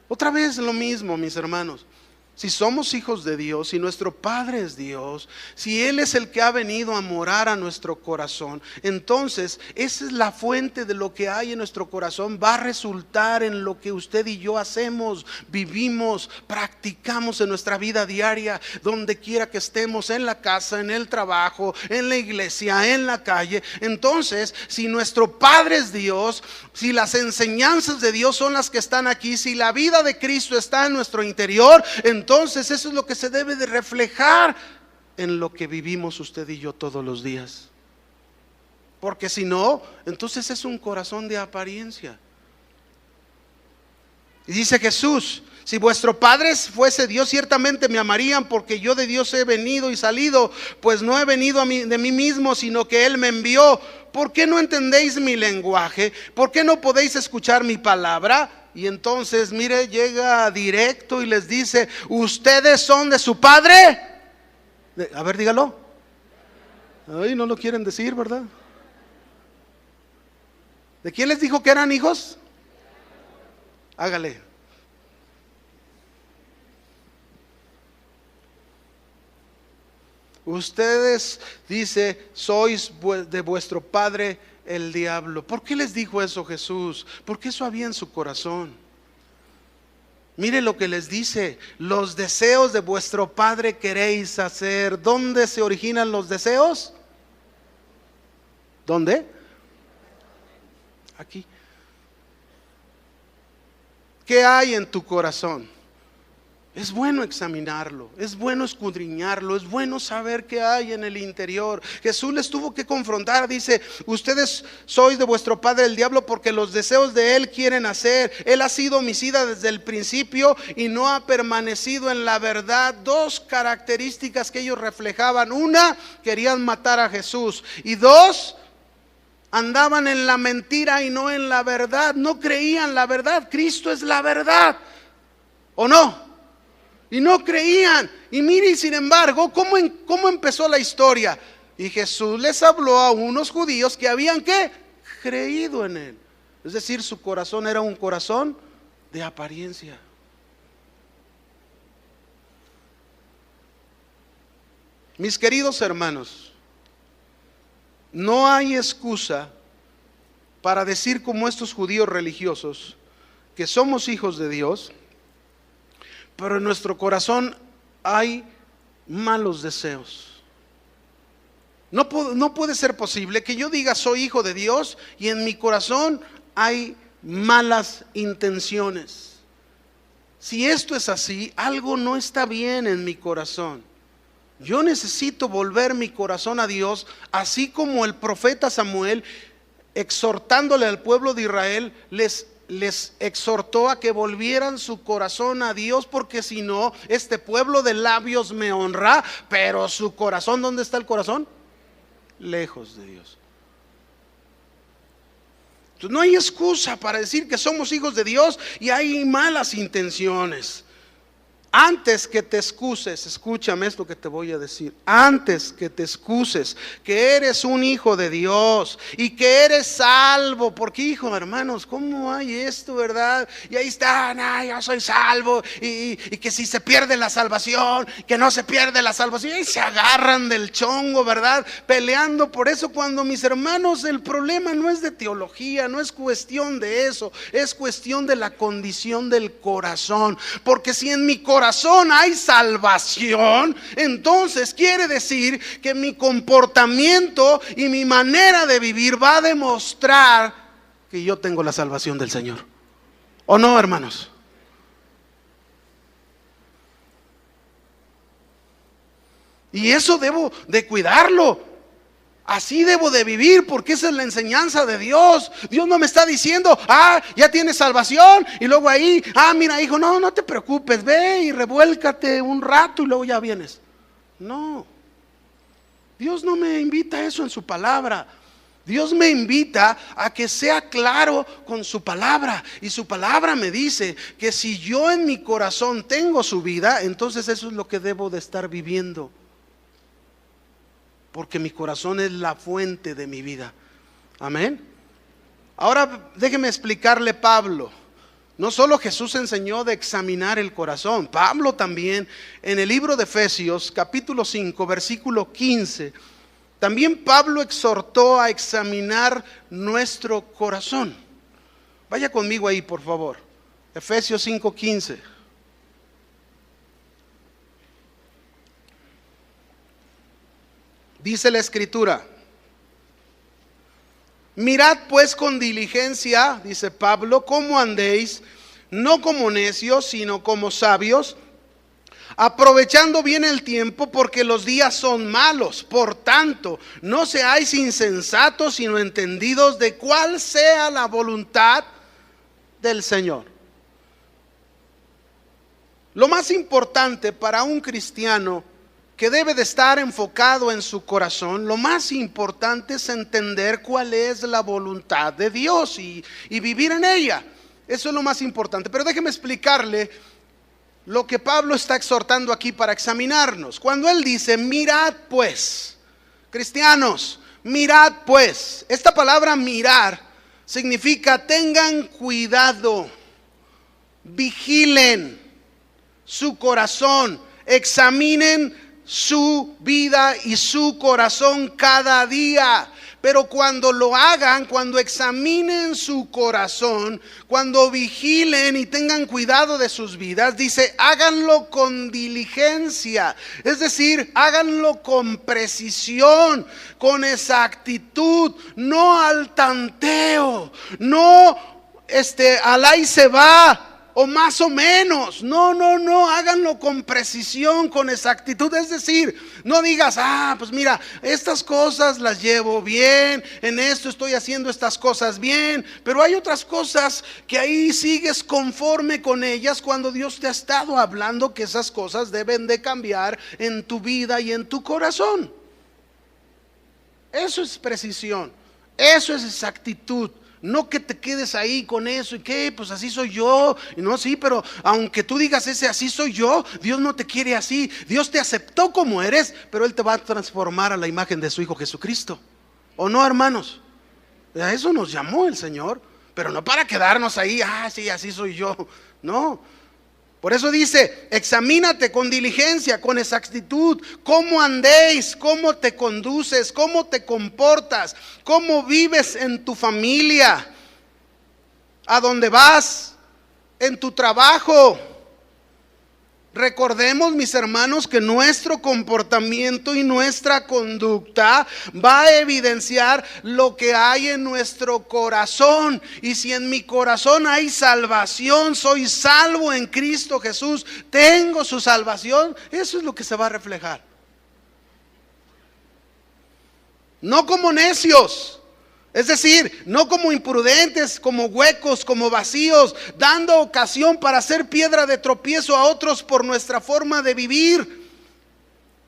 Otra vez lo mismo, mis hermanos. Si somos hijos de Dios, si nuestro Padre es Dios, si Él es el que ha venido a morar a nuestro corazón, entonces esa es la fuente de lo que hay en nuestro corazón. Va a resultar en lo que usted y yo hacemos, vivimos, practicamos en nuestra vida diaria, donde quiera que estemos, en la casa, en el trabajo, en la iglesia, en la calle. Entonces, si nuestro Padre es Dios, si las enseñanzas de Dios son las que están aquí, si la vida de Cristo está en nuestro interior, entonces eso es lo que se debe de reflejar en lo que vivimos usted y yo todos los días. Porque si no, entonces es un corazón de apariencia. Y dice Jesús: si vuestro Padre fuese Dios, ciertamente me amarían, porque yo de Dios he venido y salido, pues no he venido de mí mismo, sino que Él me envió. ¿Por qué no entendéis mi lenguaje? ¿Por qué no podéis escuchar mi palabra? Y entonces, mire, llega directo y les dice: ¿ustedes son de su padre? A ver, dígalo. Ay, no lo quieren decir, ¿verdad? ¿De quién les dijo que eran hijos? Hágale. Ustedes, dice, sois de vuestro padre el diablo. ¿Por qué les dijo eso Jesús? Porque eso había en su corazón. Mire lo que les dice: los deseos de vuestro padre queréis hacer. ¿Dónde se originan los deseos? ¿Dónde? Aquí. ¿Qué hay en tu corazón? Es bueno examinarlo, es bueno escudriñarlo, es bueno saber qué hay en el interior. Jesús les tuvo que confrontar, dice: ustedes sois de vuestro padre el diablo, porque los deseos de él quieren hacer. Él ha sido homicida desde el principio y no ha permanecido en la verdad. Dos características que ellos reflejaban: una, querían matar a Jesús, y dos, andaban en la mentira y no en la verdad. No creían la verdad. Cristo es la verdad, ¿o no? Y no creían. Y miren, sin embargo, ¿cómo empezó la historia? Y Jesús les habló a unos judíos que habían ¿qué? Creído en Él. Es decir, su corazón era un corazón de apariencia. Mis queridos hermanos, no hay excusa para decir, como estos judíos religiosos, que somos hijos de Dios, pero en nuestro corazón hay malos deseos. No puede ser posible que yo diga soy hijo de Dios y en mi corazón hay malas intenciones. Si esto es así, algo no está bien en mi corazón. Yo necesito volver mi corazón a Dios, así como el profeta Samuel, exhortándole al pueblo de Israel, les exhortó a que volvieran su corazón a Dios, porque si no, este pueblo de labios me honra, pero su corazón, ¿dónde está el corazón? Lejos de Dios. Entonces no hay excusa para decir que somos hijos de Dios y hay malas intenciones. Antes que te excuses, escúchame esto que te voy a decir. Antes que te excuses que eres un hijo de Dios y que eres salvo, porque hijo, hermanos, ¿cómo hay esto, verdad? Y ahí están, yo soy salvo, y que si se pierde la salvación, que no se pierde la salvación, y se agarran del chongo, ¿verdad? Peleando por eso, cuando, mis hermanos, el problema no es de teología, no es cuestión de eso, es cuestión de la condición del corazón. Porque si en mi corazón hay salvación, entonces quiere decir que mi comportamiento y mi manera de vivir va a demostrar que yo tengo la salvación del Señor. ¿O no, hermanos? Y eso debo de cuidarlo. Así debo de vivir, porque esa es la enseñanza de Dios. Dios no me está diciendo, ya tienes salvación, y luego ahí, mira hijo, no te preocupes, ve y revuélcate un rato y luego ya vienes. No, Dios no me invita a eso en su palabra. Dios me invita a que sea claro con su palabra. Y su palabra me dice que si yo en mi corazón tengo su vida, entonces eso es lo que debo de estar viviendo, porque mi corazón es la fuente de mi vida. Amén. Ahora déjeme explicarle Pablo. No solo Jesús enseñó de examinar el corazón, Pablo también en el libro de Efesios capítulo 5 versículo 15, también Pablo exhortó a examinar nuestro corazón. Vaya conmigo ahí, por favor. Efesios 5:15. Dice la Escritura: mirad pues con diligencia, dice Pablo, cómo andéis, no como necios, sino como sabios, aprovechando bien el tiempo, porque los días son malos. Por tanto, no seáis insensatos, sino entendidos de cuál sea la voluntad del Señor. Lo más importante para un cristiano que debe de estar enfocado en su corazón, lo más importante es entender cuál es la voluntad de Dios y vivir en ella. Eso es lo más importante. Pero déjeme explicarle lo que Pablo está exhortando aquí para examinarnos. Cuando él dice, mirad pues, cristianos, mirad pues. Esta palabra mirar significa tengan cuidado, vigilen su corazón, examinen su vida y su corazón cada día. Pero cuando lo hagan, cuando examinen su corazón, cuando vigilen y tengan cuidado de sus vidas, dice, háganlo con diligencia. Es decir, háganlo con precisión, con exactitud, no al tanteo, no al ahí se va, o más o menos. No, háganlo con precisión, con exactitud. Es decir, no digas, pues mira, estas cosas las llevo bien, en esto estoy haciendo estas cosas bien, pero hay otras cosas que ahí sigues conforme con ellas, cuando Dios te ha estado hablando que esas cosas deben de cambiar en tu vida y en tu corazón. Eso es precisión, eso es exactitud. No que te quedes ahí con eso y que pues así soy yo. Y no, sí, pero aunque tú digas así soy yo, Dios no te quiere así. Dios te aceptó como eres, pero Él te va a transformar a la imagen de su Hijo Jesucristo. ¿O no, hermanos? A eso nos llamó el Señor, pero no para quedarnos ahí, sí, así soy yo. No. Por eso dice, examínate con diligencia, con exactitud, cómo andéis, cómo te conduces, cómo te comportas, cómo vives en tu familia, a dónde vas, en tu trabajo. Recordemos, mis hermanos, que nuestro comportamiento y nuestra conducta va a evidenciar lo que hay en nuestro corazón. Y si en mi corazón hay salvación, soy salvo en Cristo Jesús, tengo su salvación, eso es lo que se va a reflejar. No como necios, es decir, no como imprudentes, como huecos, como vacíos, dando ocasión para hacer piedra de tropiezo a otros por nuestra forma de vivir,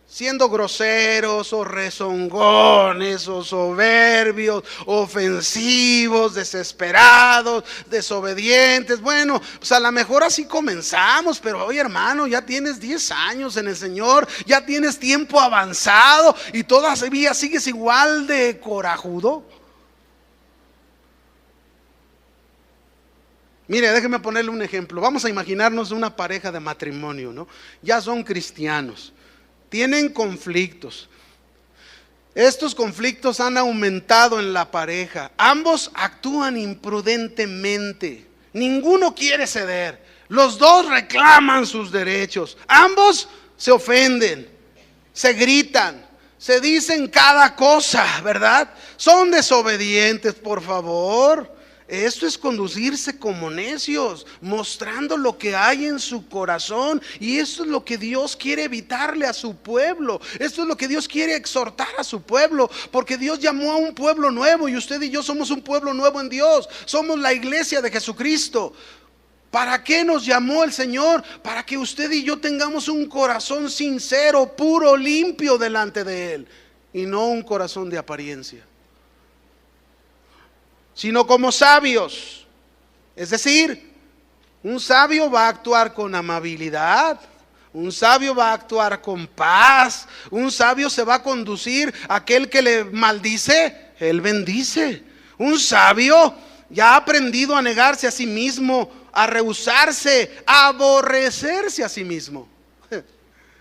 siendo groseros o rezongones o soberbios, ofensivos, desesperados, desobedientes. Bueno, pues a lo mejor así comenzamos, pero oye, hermano, ya tienes 10 años en el Señor, ya tienes tiempo avanzado y todavía sigues igual de corajudo. Mire, déjeme ponerle un ejemplo. Vamos a imaginarnos una pareja de matrimonio, ¿no? Ya son cristianos, tienen conflictos. Estos conflictos han aumentado en la pareja. Ambos actúan imprudentemente. Ninguno quiere ceder. Los dos reclaman sus derechos. Ambos se ofenden, se gritan, se dicen cada cosa, ¿verdad? Son desobedientes, por favor. Esto es conducirse como necios, mostrando lo que hay en su corazón. Y esto es lo que Dios quiere evitarle a su pueblo. Esto es lo que Dios quiere exhortar a su pueblo, porque Dios llamó a un pueblo nuevo, y usted y yo somos un pueblo nuevo en Dios. Somos la iglesia de Jesucristo. ¿Para qué nos llamó el Señor? Para que usted y yo tengamos un corazón sincero, puro, limpio delante de Él, y no un corazón de apariencia, sino como sabios. Es decir, un sabio va a actuar con amabilidad, un sabio va a actuar con paz, un sabio se va a conducir. Aquel que le maldice, él bendice. Un sabio ya ha aprendido a negarse a sí mismo, a rehusarse, a aborrecerse a sí mismo.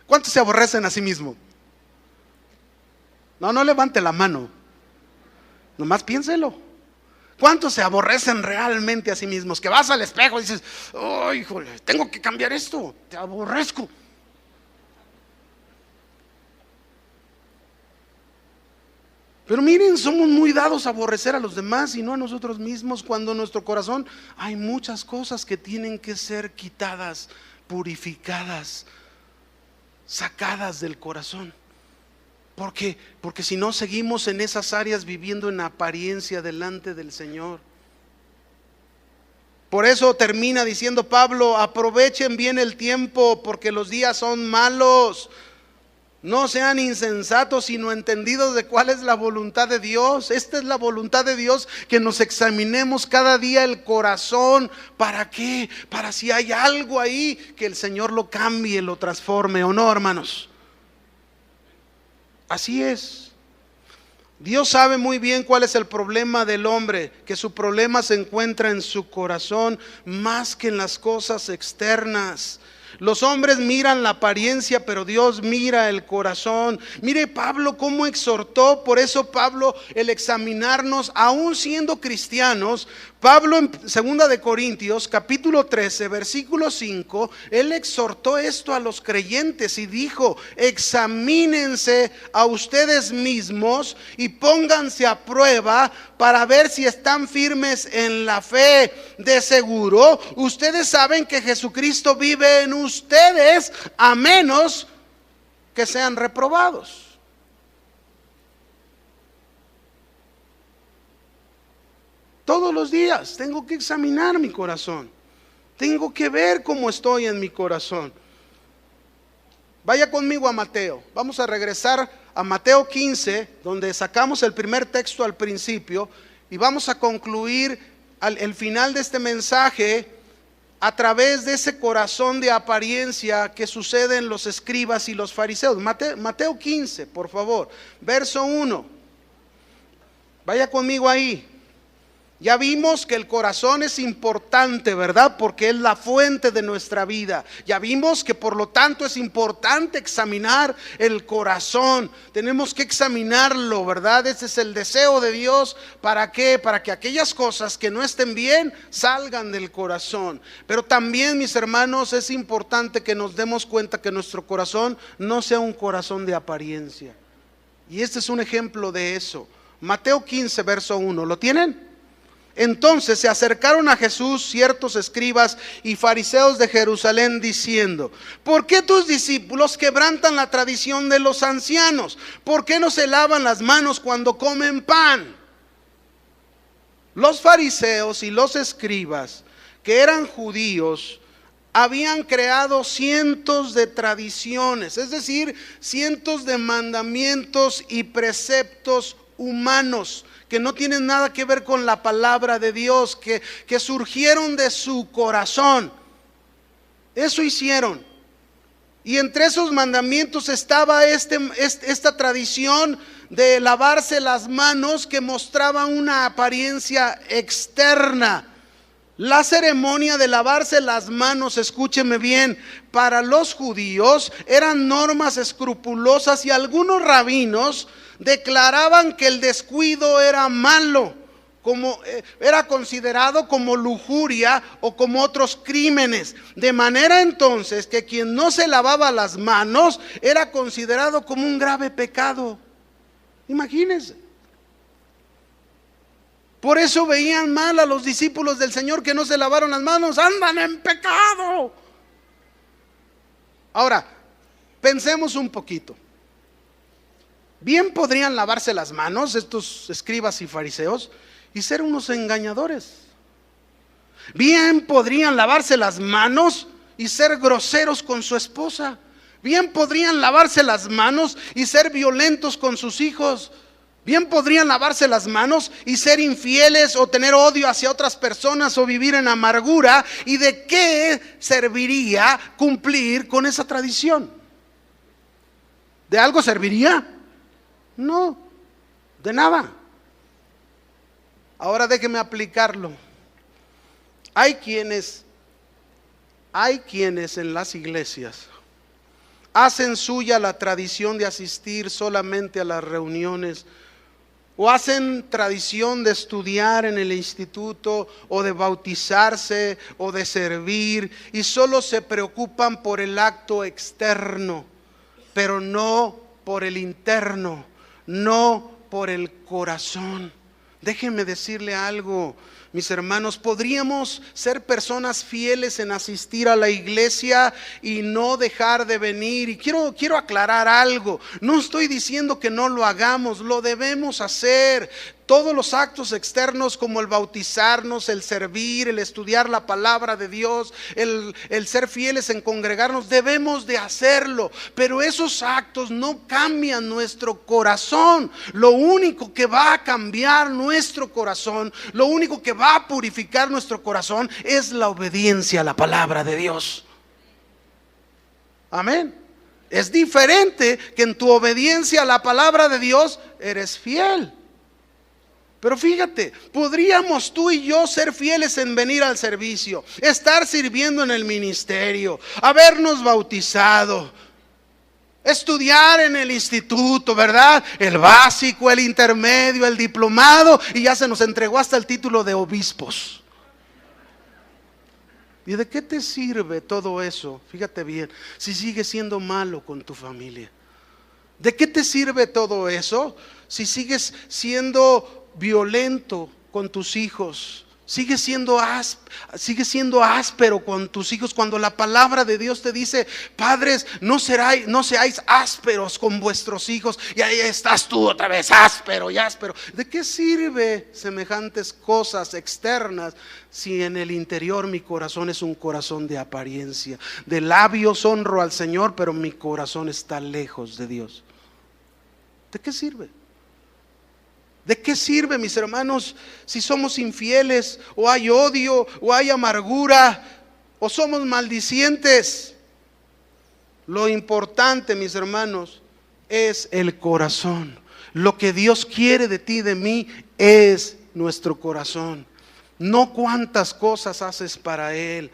¿Cuántos se aborrecen a sí mismo? No levante la mano, nomás piénselo. ¿Cuántos se aborrecen realmente a sí mismos? Que vas al espejo y dices: oh, híjole, tengo que cambiar esto, te aborrezco. Pero miren, somos muy dados a aborrecer a los demás y no a nosotros mismos, cuando en nuestro corazón hay muchas cosas que tienen que ser quitadas, purificadas, sacadas del corazón. Porque si no, seguimos en esas áreas viviendo en apariencia delante del Señor. Por eso termina diciendo Pablo: aprovechen bien el tiempo, porque los días son malos. No sean insensatos, sino entendidos de cuál es la voluntad de Dios. Esta es la voluntad de Dios, que nos examinemos cada día el corazón. ¿Para qué? Para si hay algo ahí, que el Señor lo cambie, lo transforme, ¿o no, hermanos? Así es. Dios sabe muy bien cuál es el problema del hombre, que su problema se encuentra en su corazón más que en las cosas externas. Los hombres miran la apariencia, pero Dios mira el corazón. Mire Pablo cómo exhortó. Por eso Pablo, el examinarnos, aún siendo cristianos, Pablo en 2 de Corintios capítulo 13 versículo 5, él exhortó esto a los creyentes y dijo: examínense a ustedes mismos y pónganse a prueba para ver si están firmes en la fe. De seguro ustedes saben que Jesucristo vive en ustedes, a menos que sean reprobados. Todos los días tengo que examinar mi corazón. Tengo que ver cómo estoy en mi corazón. Vaya conmigo a Mateo. Vamos a regresar a Mateo 15, donde sacamos el primer texto al principio, y vamos a concluir el final de este mensaje a través de ese corazón de apariencia que sucede en los escribas y los fariseos. Mateo 15, por favor, verso 1. Vaya conmigo ahí. Ya vimos que el corazón es importante, ¿verdad? Porque es la fuente de nuestra vida. Ya vimos que por lo tanto es importante examinar el corazón. Tenemos que examinarlo, ¿verdad? Ese es el deseo de Dios. ¿Para qué? Para que aquellas cosas que no estén bien salgan del corazón. Pero también, mis hermanos, es importante que nos demos cuenta que nuestro corazón no sea un corazón de apariencia. Y este es un ejemplo de eso. Mateo 15, verso 1. ¿Lo tienen? Entonces se acercaron a Jesús ciertos escribas y fariseos de Jerusalén, diciendo: ¿por qué tus discípulos quebrantan la tradición de los ancianos? ¿Por qué no se lavan las manos cuando comen pan? Los fariseos y los escribas, que eran judíos, habían creado cientos de tradiciones, es decir, cientos de mandamientos y preceptos humanos que no tienen nada que ver con la palabra de Dios, que surgieron de su corazón. Eso hicieron. Y entre esos mandamientos estaba esta tradición de lavarse las manos, que mostraba una apariencia externa. La ceremonia de lavarse las manos, escúcheme bien, para los judíos eran normas escrupulosas, y algunos rabinos declaraban que el descuido era malo, era considerado como lujuria o como otros crímenes. De manera entonces que quien no se lavaba las manos era considerado como un grave pecado. Imagínense. Por eso veían mal a los discípulos del Señor que no se lavaron las manos. Andan en pecado. Ahora, pensemos un poquito. Bien podrían lavarse las manos estos escribas y fariseos y ser unos engañadores. Bien podrían lavarse las manos y ser groseros con su esposa. Bien podrían lavarse las manos y ser violentos con sus hijos. Bien podrían lavarse las manos y ser infieles o tener odio hacia otras personas o vivir en amargura. ¿Y de qué serviría cumplir con esa tradición? ¿De algo serviría? No, de nada. Ahora déjeme aplicarlo. Hay quienes en las iglesias hacen suya la tradición de asistir solamente a las reuniones, o hacen tradición de estudiar en el instituto, o de bautizarse, o de servir, y solo se preocupan por el acto externo, pero no por el interno, no por el corazón. Déjenme decirle algo, mis hermanos, podríamos ser personas fieles en asistir a la iglesia y no dejar de venir. Y quiero aclarar algo, no estoy diciendo que no lo hagamos, lo debemos hacer. Todos los actos externos como el bautizarnos, el servir, el estudiar la palabra de Dios, el ser fieles en congregarnos, debemos de hacerlo. Pero esos actos no cambian nuestro corazón. Lo único que va a cambiar nuestro corazón, lo único que va a purificar nuestro corazón es la obediencia a la palabra de Dios. Amén. Es diferente que en tu obediencia a la palabra de Dios eres fiel. Pero fíjate, podríamos tú y yo ser fieles en venir al servicio, estar sirviendo en el ministerio, habernos bautizado, estudiar en el instituto, ¿verdad? El básico, el intermedio, el diplomado, y ya se nos entregó hasta el título de obispos. ¿Y de qué te sirve todo eso? Fíjate bien, si sigues siendo malo con tu familia. ¿De qué te sirve todo eso si sigues siendo violento con tus hijos? Sigue siendo áspero con tus hijos, cuando la palabra de Dios te dice: padres, no seáis ásperos con vuestros hijos. Y ahí estás tú otra vez, áspero y áspero. ¿De qué sirve semejantes cosas externas si en el interior mi corazón es un corazón de apariencia? De labios honro al Señor, pero mi corazón está lejos de Dios. ¿De qué sirve? ¿De qué sirve, mis hermanos, si somos infieles, o hay odio, o hay amargura, o somos maldicientes? Lo importante, mis hermanos, es el corazón. Lo que Dios quiere de ti y de mí es nuestro corazón, no cuántas cosas haces para Él.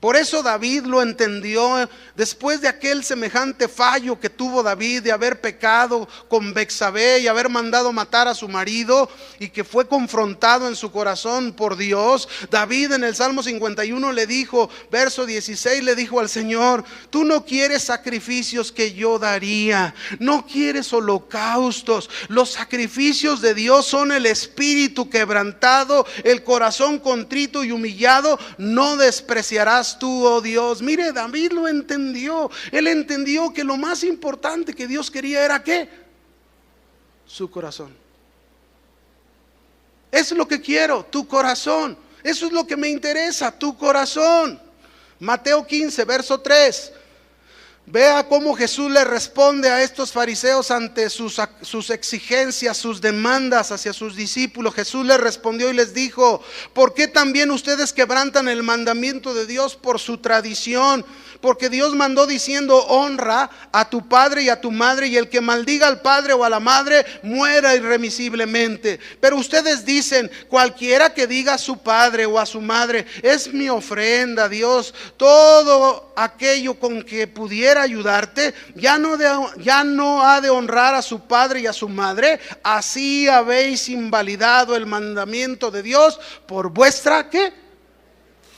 Por eso David lo entendió después de aquel semejante fallo que tuvo David de haber pecado con Betsabé y haber mandado matar a su marido, y que fue confrontado en su corazón por Dios. David en el Salmo 51 le dijo, verso 16, le dijo al Señor: tú no quieres sacrificios que yo daría, no quieres holocaustos. Los sacrificios de Dios son el espíritu quebrantado, el corazón contrito y humillado no despreciarás tú, oh Dios. Mire, David lo entendió. Él entendió que lo más importante que Dios quería era ¿qué? Su corazón. Eso es lo que quiero, tu corazón. Eso es lo que me interesa, tu corazón. Mateo 15, verso 3. Vea cómo Jesús le responde a estos fariseos ante sus exigencias, sus demandas hacia sus discípulos. Jesús les respondió y les dijo: ¿por qué también ustedes quebrantan el mandamiento de Dios por su tradición? Porque Dios mandó diciendo: honra a tu padre y a tu madre, y el que maldiga al padre o a la madre muera irremisiblemente. Pero ustedes dicen: cualquiera que diga a su padre o a su madre, es mi ofrenda a Dios, todo aquello con que pudiera ayudarte, ya no ha de honrar a su padre y a su madre. Así habéis invalidado el mandamiento de Dios por vuestra ¿qué?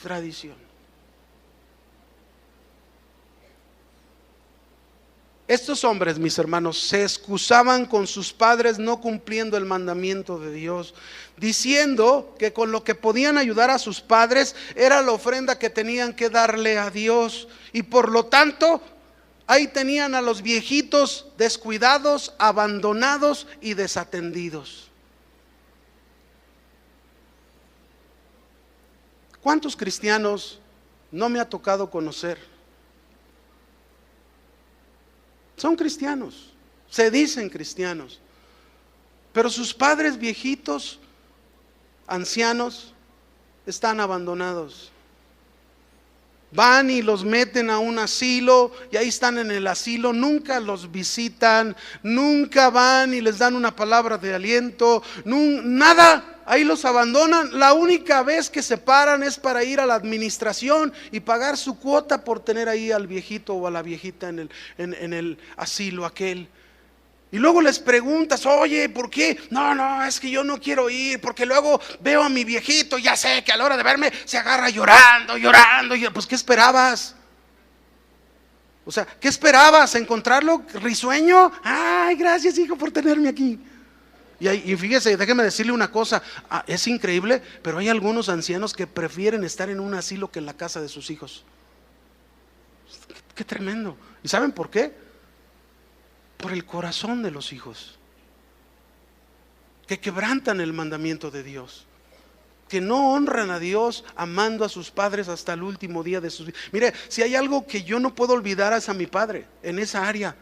Tradición. Estos hombres, mis hermanos, se excusaban con sus padres no cumpliendo el mandamiento de Dios, diciendo que con lo que podían ayudar a sus padres era la ofrenda que tenían que darle a Dios. Y por lo tanto, ahí tenían a los viejitos descuidados, abandonados y desatendidos. ¿Cuántos cristianos no me ha tocado conocer? Son cristianos, se dicen cristianos, pero sus padres viejitos, ancianos, están abandonados. Van y los meten a un asilo y ahí están en el asilo, nunca los visitan, nunca van y les dan una palabra de aliento, nada. Ahí los abandonan. La única vez que se paran es para ir a la administración y pagar su cuota por tener ahí al viejito o a la viejita en el asilo aquel. Y luego les preguntas, oye, ¿por qué? No, es que yo no quiero ir, porque luego veo a mi viejito, ya sé que a la hora de verme se agarra llorando. Pues ¿qué esperabas? O sea, ¿qué esperabas? ¿Encontrarlo risueño? Ay, gracias, hijo, por tenerme aquí. Y fíjese, déjeme decirle una cosa, es increíble, pero hay algunos ancianos que prefieren estar en un asilo que en la casa de sus hijos. Qué tremendo. ¿Y saben por qué? Por el corazón de los hijos, que quebrantan el mandamiento de Dios, que no honran a Dios amando a sus padres hasta el último día de sus vidas. Mire, si hay algo que yo no puedo olvidar es a mi padre en esa área.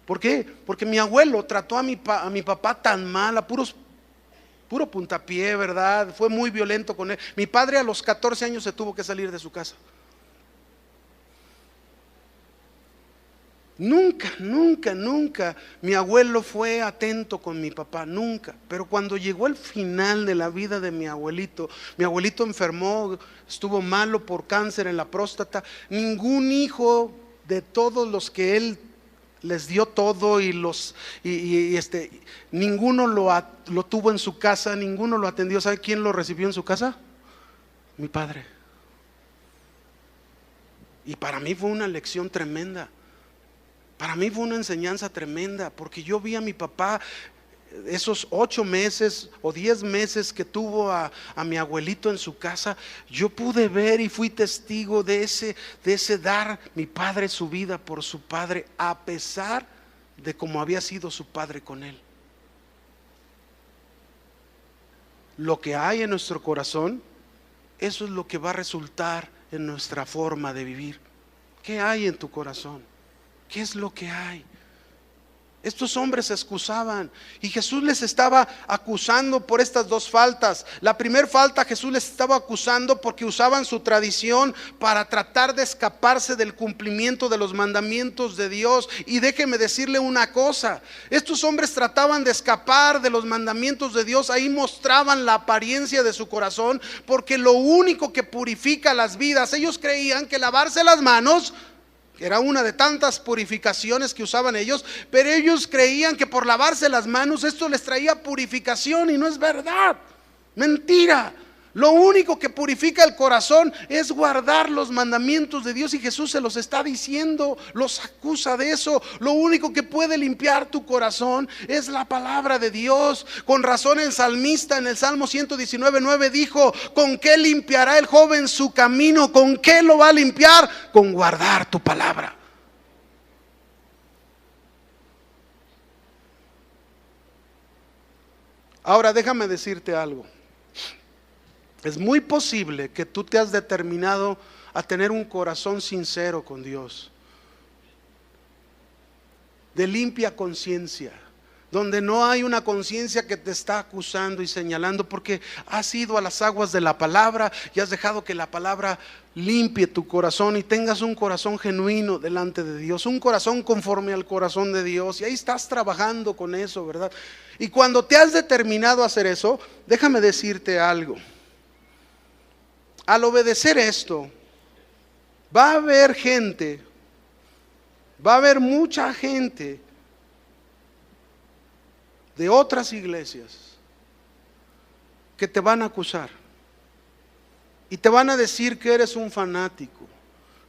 ¿Por qué? Porque mi abuelo trató a mi papá tan mal, puro puntapié, ¿verdad? Fue muy violento con él. Mi padre a los 14 años se tuvo que salir de su casa. Nunca mi abuelo fue atento con mi papá, nunca. Pero cuando llegó el final de la vida de mi abuelito enfermó, estuvo malo por cáncer en la próstata. Ningún hijo de todos los que él les dio todo ninguno lo tuvo en su casa, ninguno lo atendió. ¿Sabe quién lo recibió en su casa? Mi padre. Y para mí fue una lección tremenda. Para mí fue una enseñanza tremenda, porque yo vi a mi papá esos 8 meses o 10 meses que tuvo a mi abuelito en su casa. Yo pude ver y fui testigo de ese dar mi padre su vida por su padre, a pesar de cómo había sido su padre con él. Lo que hay en nuestro corazón, eso es lo que va a resultar en nuestra forma de vivir. ¿Qué hay en tu corazón? ¿Qué es lo que hay? Estos hombres se excusaban y Jesús les estaba acusando por estas dos faltas. La primera falta, Jesús les estaba acusando porque usaban su tradición para tratar de escaparse del cumplimiento de los mandamientos de Dios. Y déjeme decirle una cosa, estos hombres trataban de escapar de los mandamientos de Dios. Ahí mostraban la apariencia de su corazón, porque lo único que purifica las vidas, ellos creían que lavarse las manos era una de tantas purificaciones que usaban ellos, pero ellos creían que por lavarse las manos esto les traía purificación, y no es verdad, mentira. Lo único que purifica el corazón es guardar los mandamientos de Dios, y Jesús se los está diciendo, los acusa de eso. Lo único que puede limpiar tu corazón es la palabra de Dios. Con razón el salmista en el Salmo 119:9 dijo: ¿con qué limpiará el joven su camino? ¿Con qué lo va a limpiar? Con guardar tu palabra. Ahora déjame decirte algo. Es muy posible que tú te has determinado a tener un corazón sincero con Dios, de limpia conciencia, donde no hay una conciencia que te está acusando y señalando, porque has ido a las aguas de la palabra y has dejado que la palabra limpie tu corazón y tengas un corazón genuino delante de Dios, un corazón conforme al corazón de Dios, y ahí estás trabajando con eso, ¿verdad? Y cuando te has determinado a hacer eso, déjame decirte algo. Al obedecer esto, va a haber mucha gente de otras iglesias que te van a acusar y te van a decir que eres un fanático,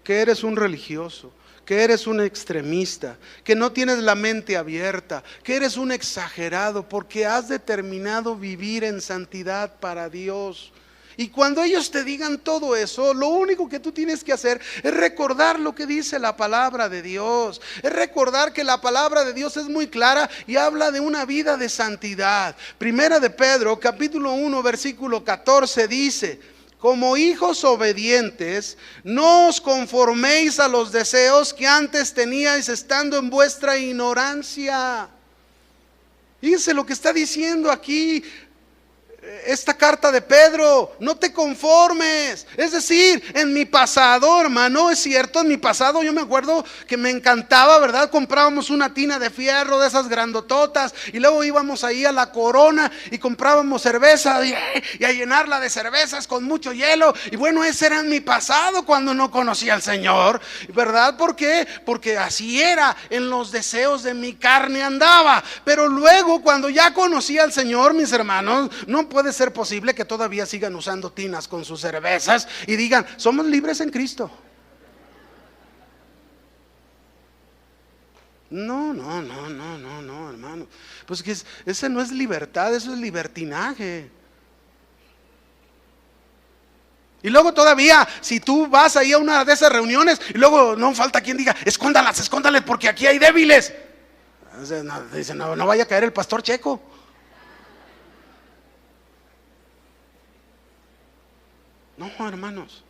que eres un religioso, que eres un extremista, que no tienes la mente abierta, que eres un exagerado, porque has determinado vivir en santidad para Dios. Y cuando ellos te digan todo eso, lo único que tú tienes que hacer es recordar lo que dice la palabra de Dios. Es recordar que la palabra de Dios es muy clara y habla de una vida de santidad. Primera de Pedro, capítulo 1, versículo 14 dice: como hijos obedientes, no os conforméis a los deseos que antes teníais estando en vuestra ignorancia. Fíjense lo que está diciendo aquí esta carta de Pedro: no te conformes. Es decir, en mi pasado, hermano, es cierto, en mi pasado yo me acuerdo que me encantaba, ¿verdad? Comprábamos una tina de fierro de esas grandototas y luego íbamos ahí a la Corona y comprábamos cerveza y a llenarla de cervezas con mucho hielo. Y bueno, ese era en mi pasado cuando no conocía al Señor, ¿verdad? ¿Por qué? Porque así era, en los deseos de mi carne andaba. Pero luego, cuando ya conocí al Señor, mis hermanos, no puede ser posible que todavía sigan usando tinas con sus cervezas y digan: somos libres en Cristo. No, hermano. Pues que ese no es libertad, eso es libertinaje. Y luego todavía, si tú vas ahí a una de esas reuniones y luego no falta quien diga: escóndales porque aquí hay débiles. Dicen: no vaya a caer el pastor Checo. No, hermanos,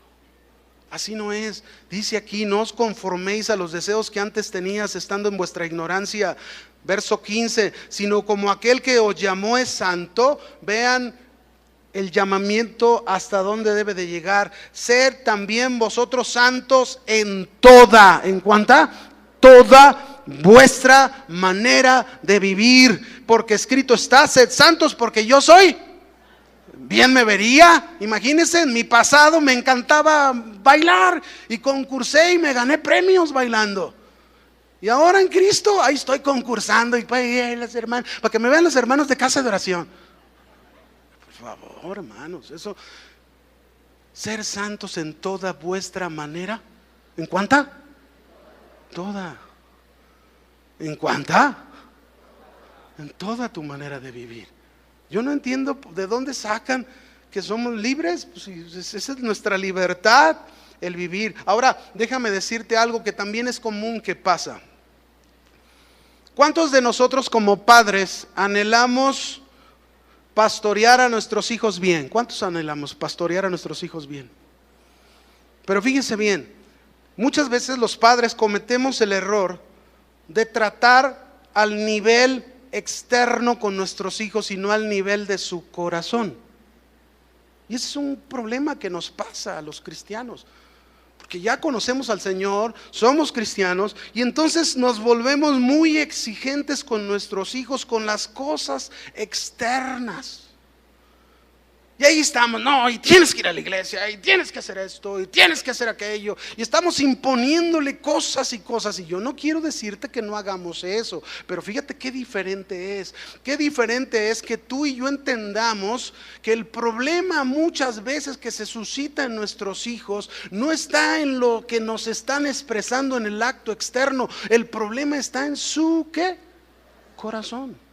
así no es. Dice aquí: no os conforméis a los deseos que antes tenías estando en vuestra ignorancia. Verso 15: sino como aquel que os llamó es santo. Vean el llamamiento hasta dónde debe de llegar. Ser también vosotros santos en toda, ¿en cuánta? Toda vuestra manera de vivir, porque escrito está: sed santos porque yo soy. Bien me vería, imagínense, en mi pasado me encantaba bailar y concursé y me gané premios bailando. Y ahora en Cristo, ahí estoy concursando y para las hermanas, para que me vean los hermanos de casa de oración. Por favor, hermanos, eso, ser santos en toda vuestra manera. ¿En cuánta? Toda. ¿En cuánta? En toda tu manera de vivir. Yo no entiendo de dónde sacan que somos libres. Pues esa es nuestra libertad, el vivir. Ahora, déjame decirte algo que también es común que pasa. ¿Cuántos de nosotros como padres anhelamos pastorear a nuestros hijos bien? ¿Cuántos anhelamos pastorear a nuestros hijos bien? Pero fíjense bien, muchas veces los padres cometemos el error de tratar al nivel externo con nuestros hijos y no al nivel de su corazón. Y ese es un problema que nos pasa a los cristianos, porque ya conocemos al Señor, somos cristianos y entonces nos volvemos muy exigentes con nuestros hijos, con las cosas externas. Y ahí estamos: no, y tienes que ir a la iglesia, y tienes que hacer esto, y tienes que hacer aquello. Y estamos imponiéndole cosas y cosas. Y yo no quiero decirte que no hagamos eso, pero fíjate qué diferente es. Qué diferente es que tú y yo entendamos que el problema muchas veces que se suscita en nuestros hijos no está en lo que nos están expresando en el acto externo. El problema está en su ¿qué? Corazón.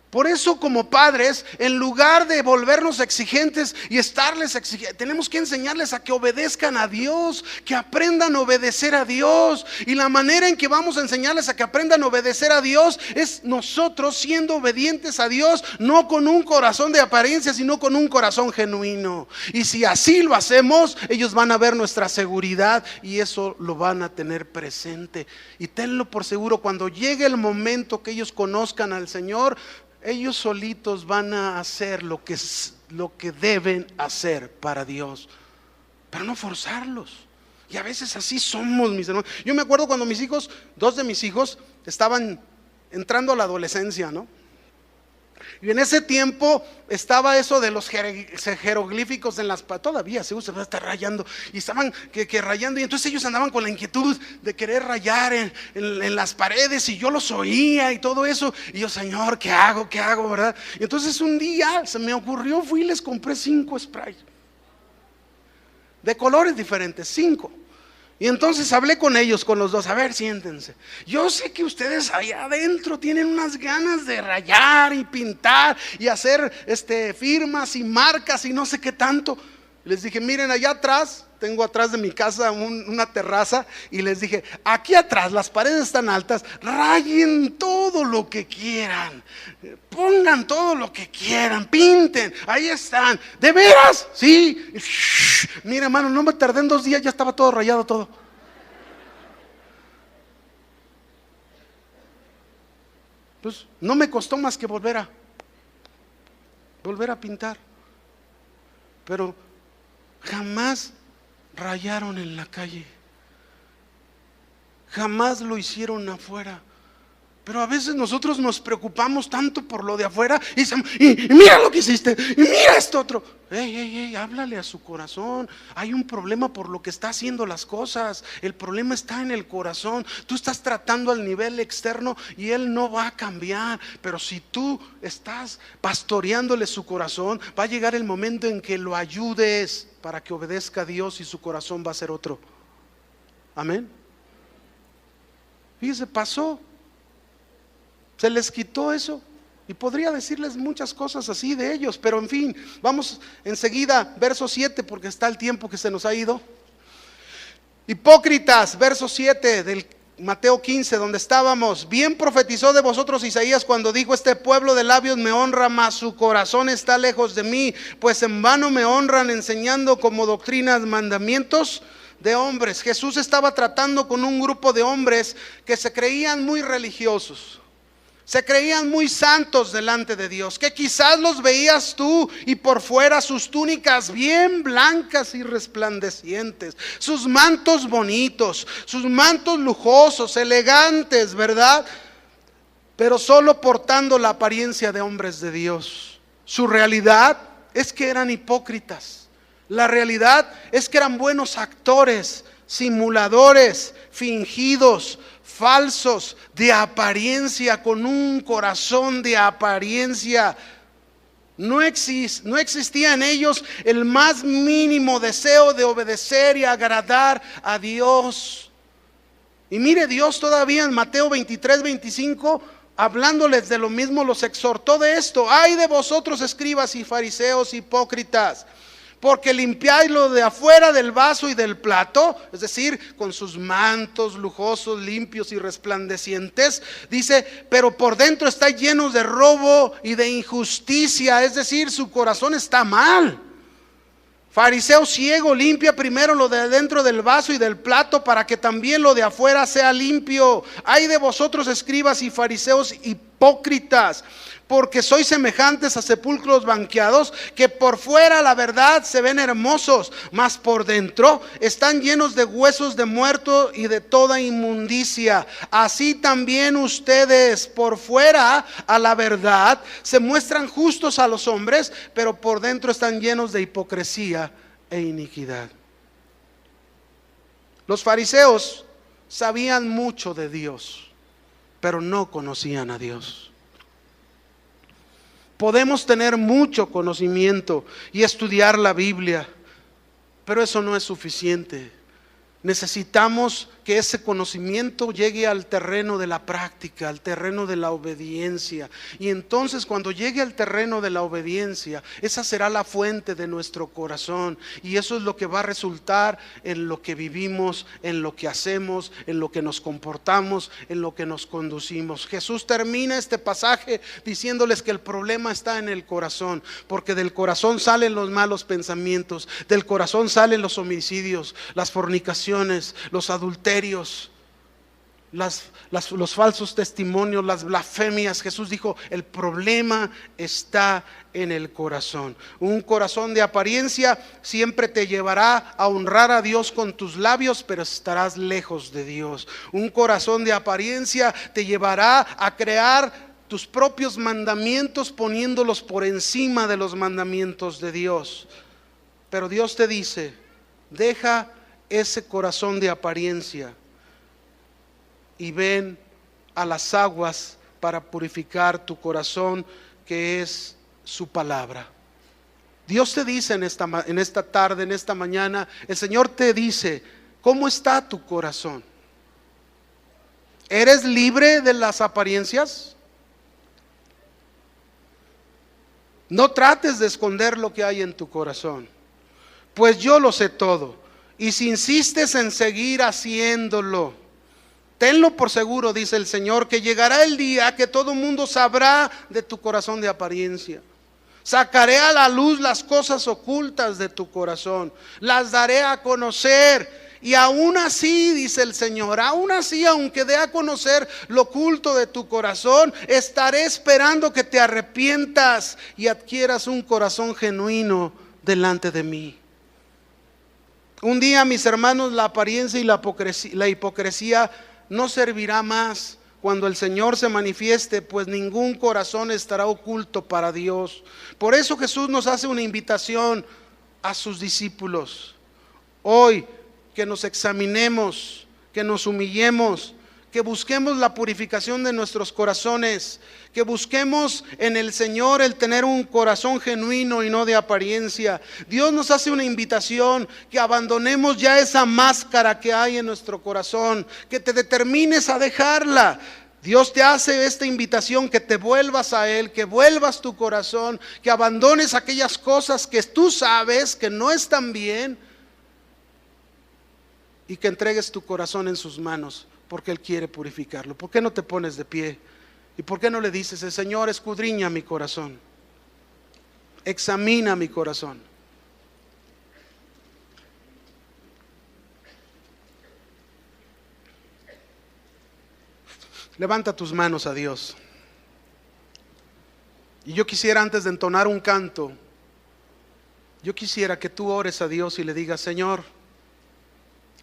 Por eso, como padres, en lugar de volvernos exigentes y estarles exigentes, tenemos que enseñarles a que obedezcan a Dios, que aprendan a obedecer a Dios. Y la manera en que vamos a enseñarles a que aprendan a obedecer a Dios es nosotros siendo obedientes a Dios, no con un corazón de apariencia, sino con un corazón genuino. Y si así lo hacemos, ellos van a ver nuestra seguridad y eso lo van a tener presente. Y tenlo por seguro, cuando llegue el momento que ellos conozcan al Señor, ellos solitos van a hacer lo que deben hacer para Dios, pero no forzarlos. Y a veces así somos, mis hermanos. Yo me acuerdo cuando mis hijos, dos de mis hijos, estaban entrando a la adolescencia, ¿no? Y en ese tiempo estaba eso de los jeroglíficos en las todavía se usa, está rayando. Y estaban que rayando, y entonces ellos andaban con la inquietud de querer rayar en las paredes, y yo los oía y todo eso. Y yo: Señor, ¿qué hago? ¿Verdad? Y entonces un día se me ocurrió, fui y les compré 5 sprays de colores diferentes, 5. Y entonces hablé con ellos, con los dos. A ver, siéntense. Yo sé que ustedes allá adentro tienen unas ganas de rayar y pintar y hacer firmas y marcas y no sé qué tanto. Les dije, miren, allá atrás, tengo atrás de mi casa una terraza, y les dije, aquí atrás las paredes están altas, rayen todo lo que quieran, pongan todo lo que quieran, pinten, ahí están. ¿De veras? Sí. Mira, hermano, no me tardé en 2 días, ya estaba todo rayado todo. Pues no me costó más que volver a pintar. Pero jamás rayaron en la calle, jamás lo hicieron afuera. Pero a veces nosotros nos preocupamos tanto por lo de afuera y mira lo que hiciste, y mira esto otro. Ey, háblale a su corazón. Hay un problema por lo que está haciendo las cosas. El problema está en el corazón. Tú estás tratando al nivel externo y él no va a cambiar. Pero si tú estás pastoreándole su corazón, va a llegar el momento en que lo ayudes para que obedezca a Dios y su corazón va a ser otro. Amén. Fíjese, pasó. Se les quitó eso. Y podría decirles muchas cosas así de ellos, pero en fin, vamos enseguida, verso 7, porque está el tiempo que se nos ha ido. Hipócritas, verso 7 del Mateo 15, donde estábamos. Bien profetizó de vosotros Isaías cuando dijo: este pueblo de labios me honra, mas su corazón está lejos de mí, pues en vano me honran, enseñando como doctrinas mandamientos de hombres. Jesús estaba tratando con un grupo de hombres que se creían muy religiosos, se creían muy santos delante de Dios, que quizás los veías tú y por fuera sus túnicas bien blancas y resplandecientes, sus mantos bonitos, sus mantos lujosos, elegantes, ¿verdad? Pero solo portando la apariencia de hombres de Dios. Su realidad es que eran hipócritas. La realidad es que eran buenos actores, simuladores, fingidos, falsos, de apariencia, con un corazón de apariencia. No existía en ellos el más mínimo deseo de obedecer y agradar a Dios. Y mire, Dios todavía en Mateo 23, 25, hablándoles de lo mismo, los exhortó de esto: ay de vosotros, escribas y fariseos hipócritas, porque limpiáis lo de afuera del vaso y del plato, es decir, con sus mantos lujosos, limpios y resplandecientes, dice, pero por dentro estáis llenos de robo y de injusticia, es decir, su corazón está mal. Fariseo ciego, limpia primero lo de dentro del vaso y del plato, para que también lo de afuera sea limpio. Ay de vosotros, escribas y fariseos hipócritas, porque sois semejantes a sepulcros blanqueados, que por fuera la verdad se ven hermosos, mas por dentro están llenos de huesos de muerto y de toda inmundicia. Así también ustedes por fuera a la verdad se muestran justos a los hombres, pero por dentro están llenos de hipocresía e iniquidad. Los fariseos sabían mucho de Dios, pero no conocían a Dios. Podemos tener mucho conocimiento y estudiar la Biblia, pero eso no es suficiente. Necesitamos que ese conocimiento llegue al terreno de la práctica, al terreno de la obediencia. Y entonces cuando llegue al terreno de la obediencia, esa será la fuente de nuestro corazón. Y eso es lo que va a resultar en lo que vivimos, en lo que hacemos, en lo que nos comportamos, en lo que nos conducimos. Jesús termina este pasaje diciéndoles que el problema está en el corazón, porque del corazón salen los malos pensamientos, del corazón salen los homicidios, las fornicaciones, los adulterios, los falsos testimonios, las blasfemias. Jesús dijo, el problema está en el corazón. Un corazón de apariencia siempre te llevará a honrar a Dios con tus labios, pero estarás lejos de Dios. Un corazón de apariencia te llevará a crear tus propios mandamientos, poniéndolos por encima de los mandamientos de Dios. Pero Dios te dice, deja ese corazón de apariencia y ven a las aguas para purificar tu corazón, que es su palabra. Dios te dice en esta tarde, en esta mañana, el Señor te dice ¿Cómo está tu corazón? ¿Eres libre de las apariencias? No trates de esconder lo que hay en tu corazón, pues yo lo sé todo. Y si insistes en seguir haciéndolo, tenlo por seguro, dice el Señor, que llegará el día que todo el mundo sabrá de tu corazón de apariencia. Sacaré a la luz las cosas ocultas de tu corazón, las daré a conocer. Y aún así, dice el Señor, aún así, aunque dé a conocer lo oculto de tu corazón, estaré esperando que te arrepientas y adquieras un corazón genuino delante de mí. Un día, mis hermanos, la apariencia y la hipocresía no servirá más cuando el Señor se manifieste, pues ningún corazón estará oculto para Dios. Por eso Jesús nos hace una invitación a sus discípulos hoy, que nos examinemos, que nos humillemos, que busquemos la purificación de nuestros corazones, que busquemos en el Señor el tener un corazón genuino y no de apariencia. Dios nos hace una invitación, que abandonemos ya esa máscara que hay en nuestro corazón, que te determines a dejarla. Dios te hace esta invitación, que te vuelvas a Él, que vuelvas tu corazón, que abandones aquellas cosas que tú sabes que no están bien, y que entregues tu corazón en sus manos, porque Él quiere purificarlo. ¿Por qué no te pones de pie? ¿Y por qué no le dices: el Señor, escudriña mi corazón, examina mi corazón? Levanta tus manos a Dios. Y yo quisiera, antes de entonar un canto, yo quisiera que tú ores a Dios y le digas: Señor,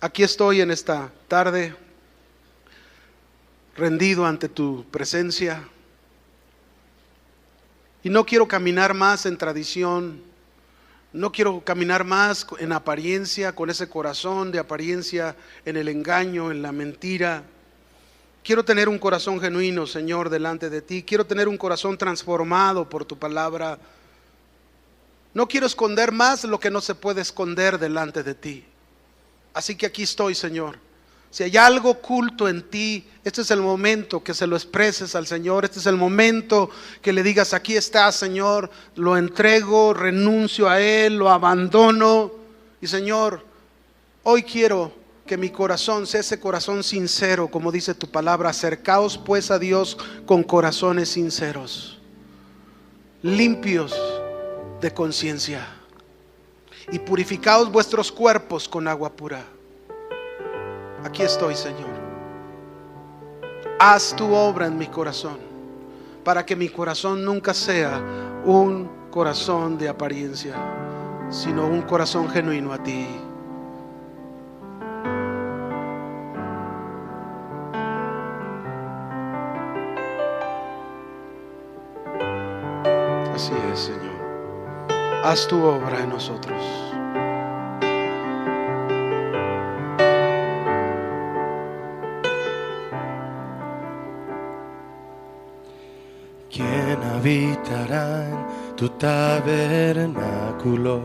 aquí estoy en esta tarde, rendido ante tu presencia, y no quiero caminar más en tradición, no quiero caminar más en apariencia, con ese corazón de apariencia, en el engaño, en la mentira. Quiero tener un corazón genuino, Señor, delante de ti. Quiero tener un corazón transformado por tu palabra. No quiero esconder más lo que no se puede esconder delante de ti. Así que aquí estoy, Señor. Si hay algo oculto en ti, este es el momento que se lo expreses al Señor. Este es el momento que le digas: aquí está, Señor, lo entrego, renuncio a Él, lo abandono. Y Señor, hoy quiero que mi corazón sea ese corazón sincero, como dice tu palabra. Acercaos pues a Dios con corazones sinceros, limpios de conciencia, y purificaos vuestros cuerpos con agua pura. Aquí estoy, Señor. Haz tu obra en mi corazón, para que mi corazón nunca sea un corazón de apariencia, sino un corazón genuino a ti. Así es, Señor. Haz tu obra en nosotros. ¿Quién habitará en tu tabernáculo?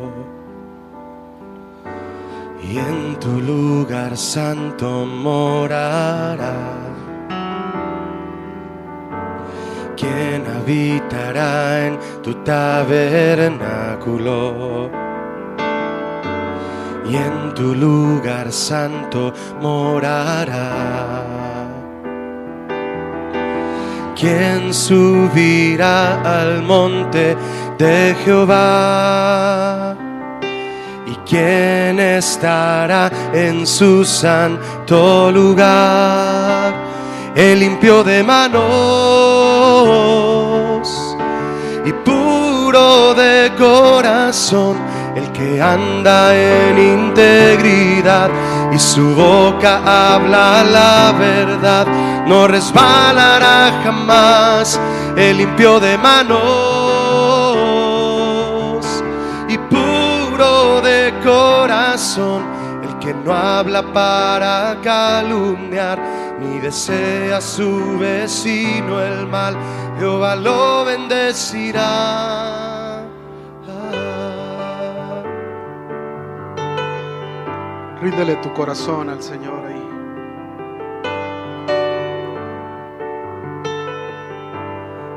Y en tu lugar santo morará. ¿Quién habitará en tu tabernáculo? Y en tu lugar santo morará. ¿Quién subirá al monte de Jehová? ¿Y quién estará en su santo lugar? El limpio de manos y puro de corazón, el que anda en integridad y su boca habla la verdad, no resbalará jamás. El limpio de manos y puro de corazón, el que no habla para calumniar, ni desea a su vecino el mal, Jehová lo bendecirá. Ríndele tu corazón al Señor ahí.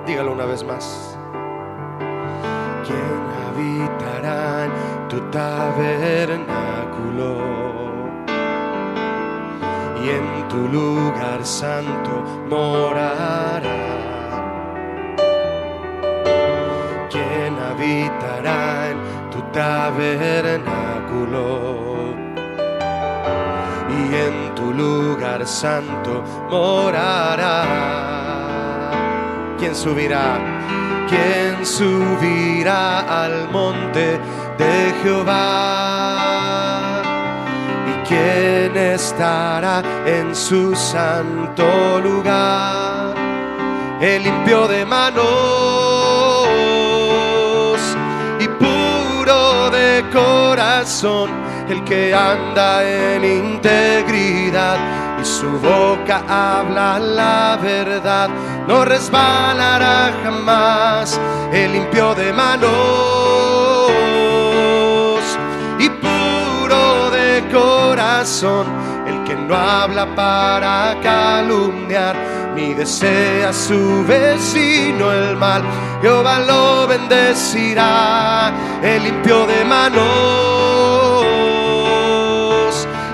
Dígalo una vez más. ¿Quién habitará en tu tabernáculo? Y en tu lugar santo morará. ¿Quién habitará en tu tabernáculo? Y en tu lugar santo morará. ¿Quién subirá? ¿Quién subirá al monte de Jehová? ¿Y quién estará en su santo lugar? El limpio de manos y puro de corazón, el que anda en integridad y su boca habla la verdad, no resbalará jamás. El limpio de manos y puro de corazón, el que no habla para calumniar, ni desea a su vecino el mal, Jehová lo bendecirá. El limpio de manos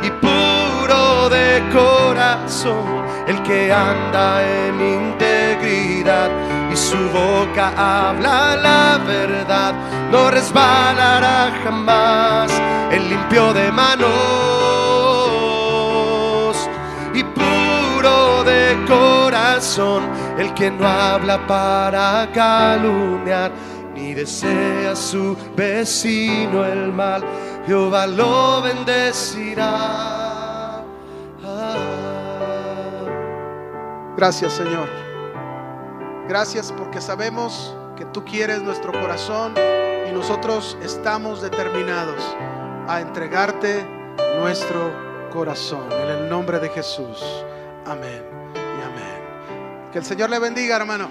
y puro de corazón, el que anda en integridad y su boca habla la verdad, no resbalará jamás. El limpio de manos y puro de corazón, el que no habla para calumniar, ni desea a su vecino el mal, Jehová lo bendecirá. Gracias, Señor. Gracias porque sabemos que tú quieres nuestro corazón y nosotros estamos determinados a entregarte nuestro corazón. En el nombre de Jesús. Amén y amén. Que el Señor le bendiga, hermano.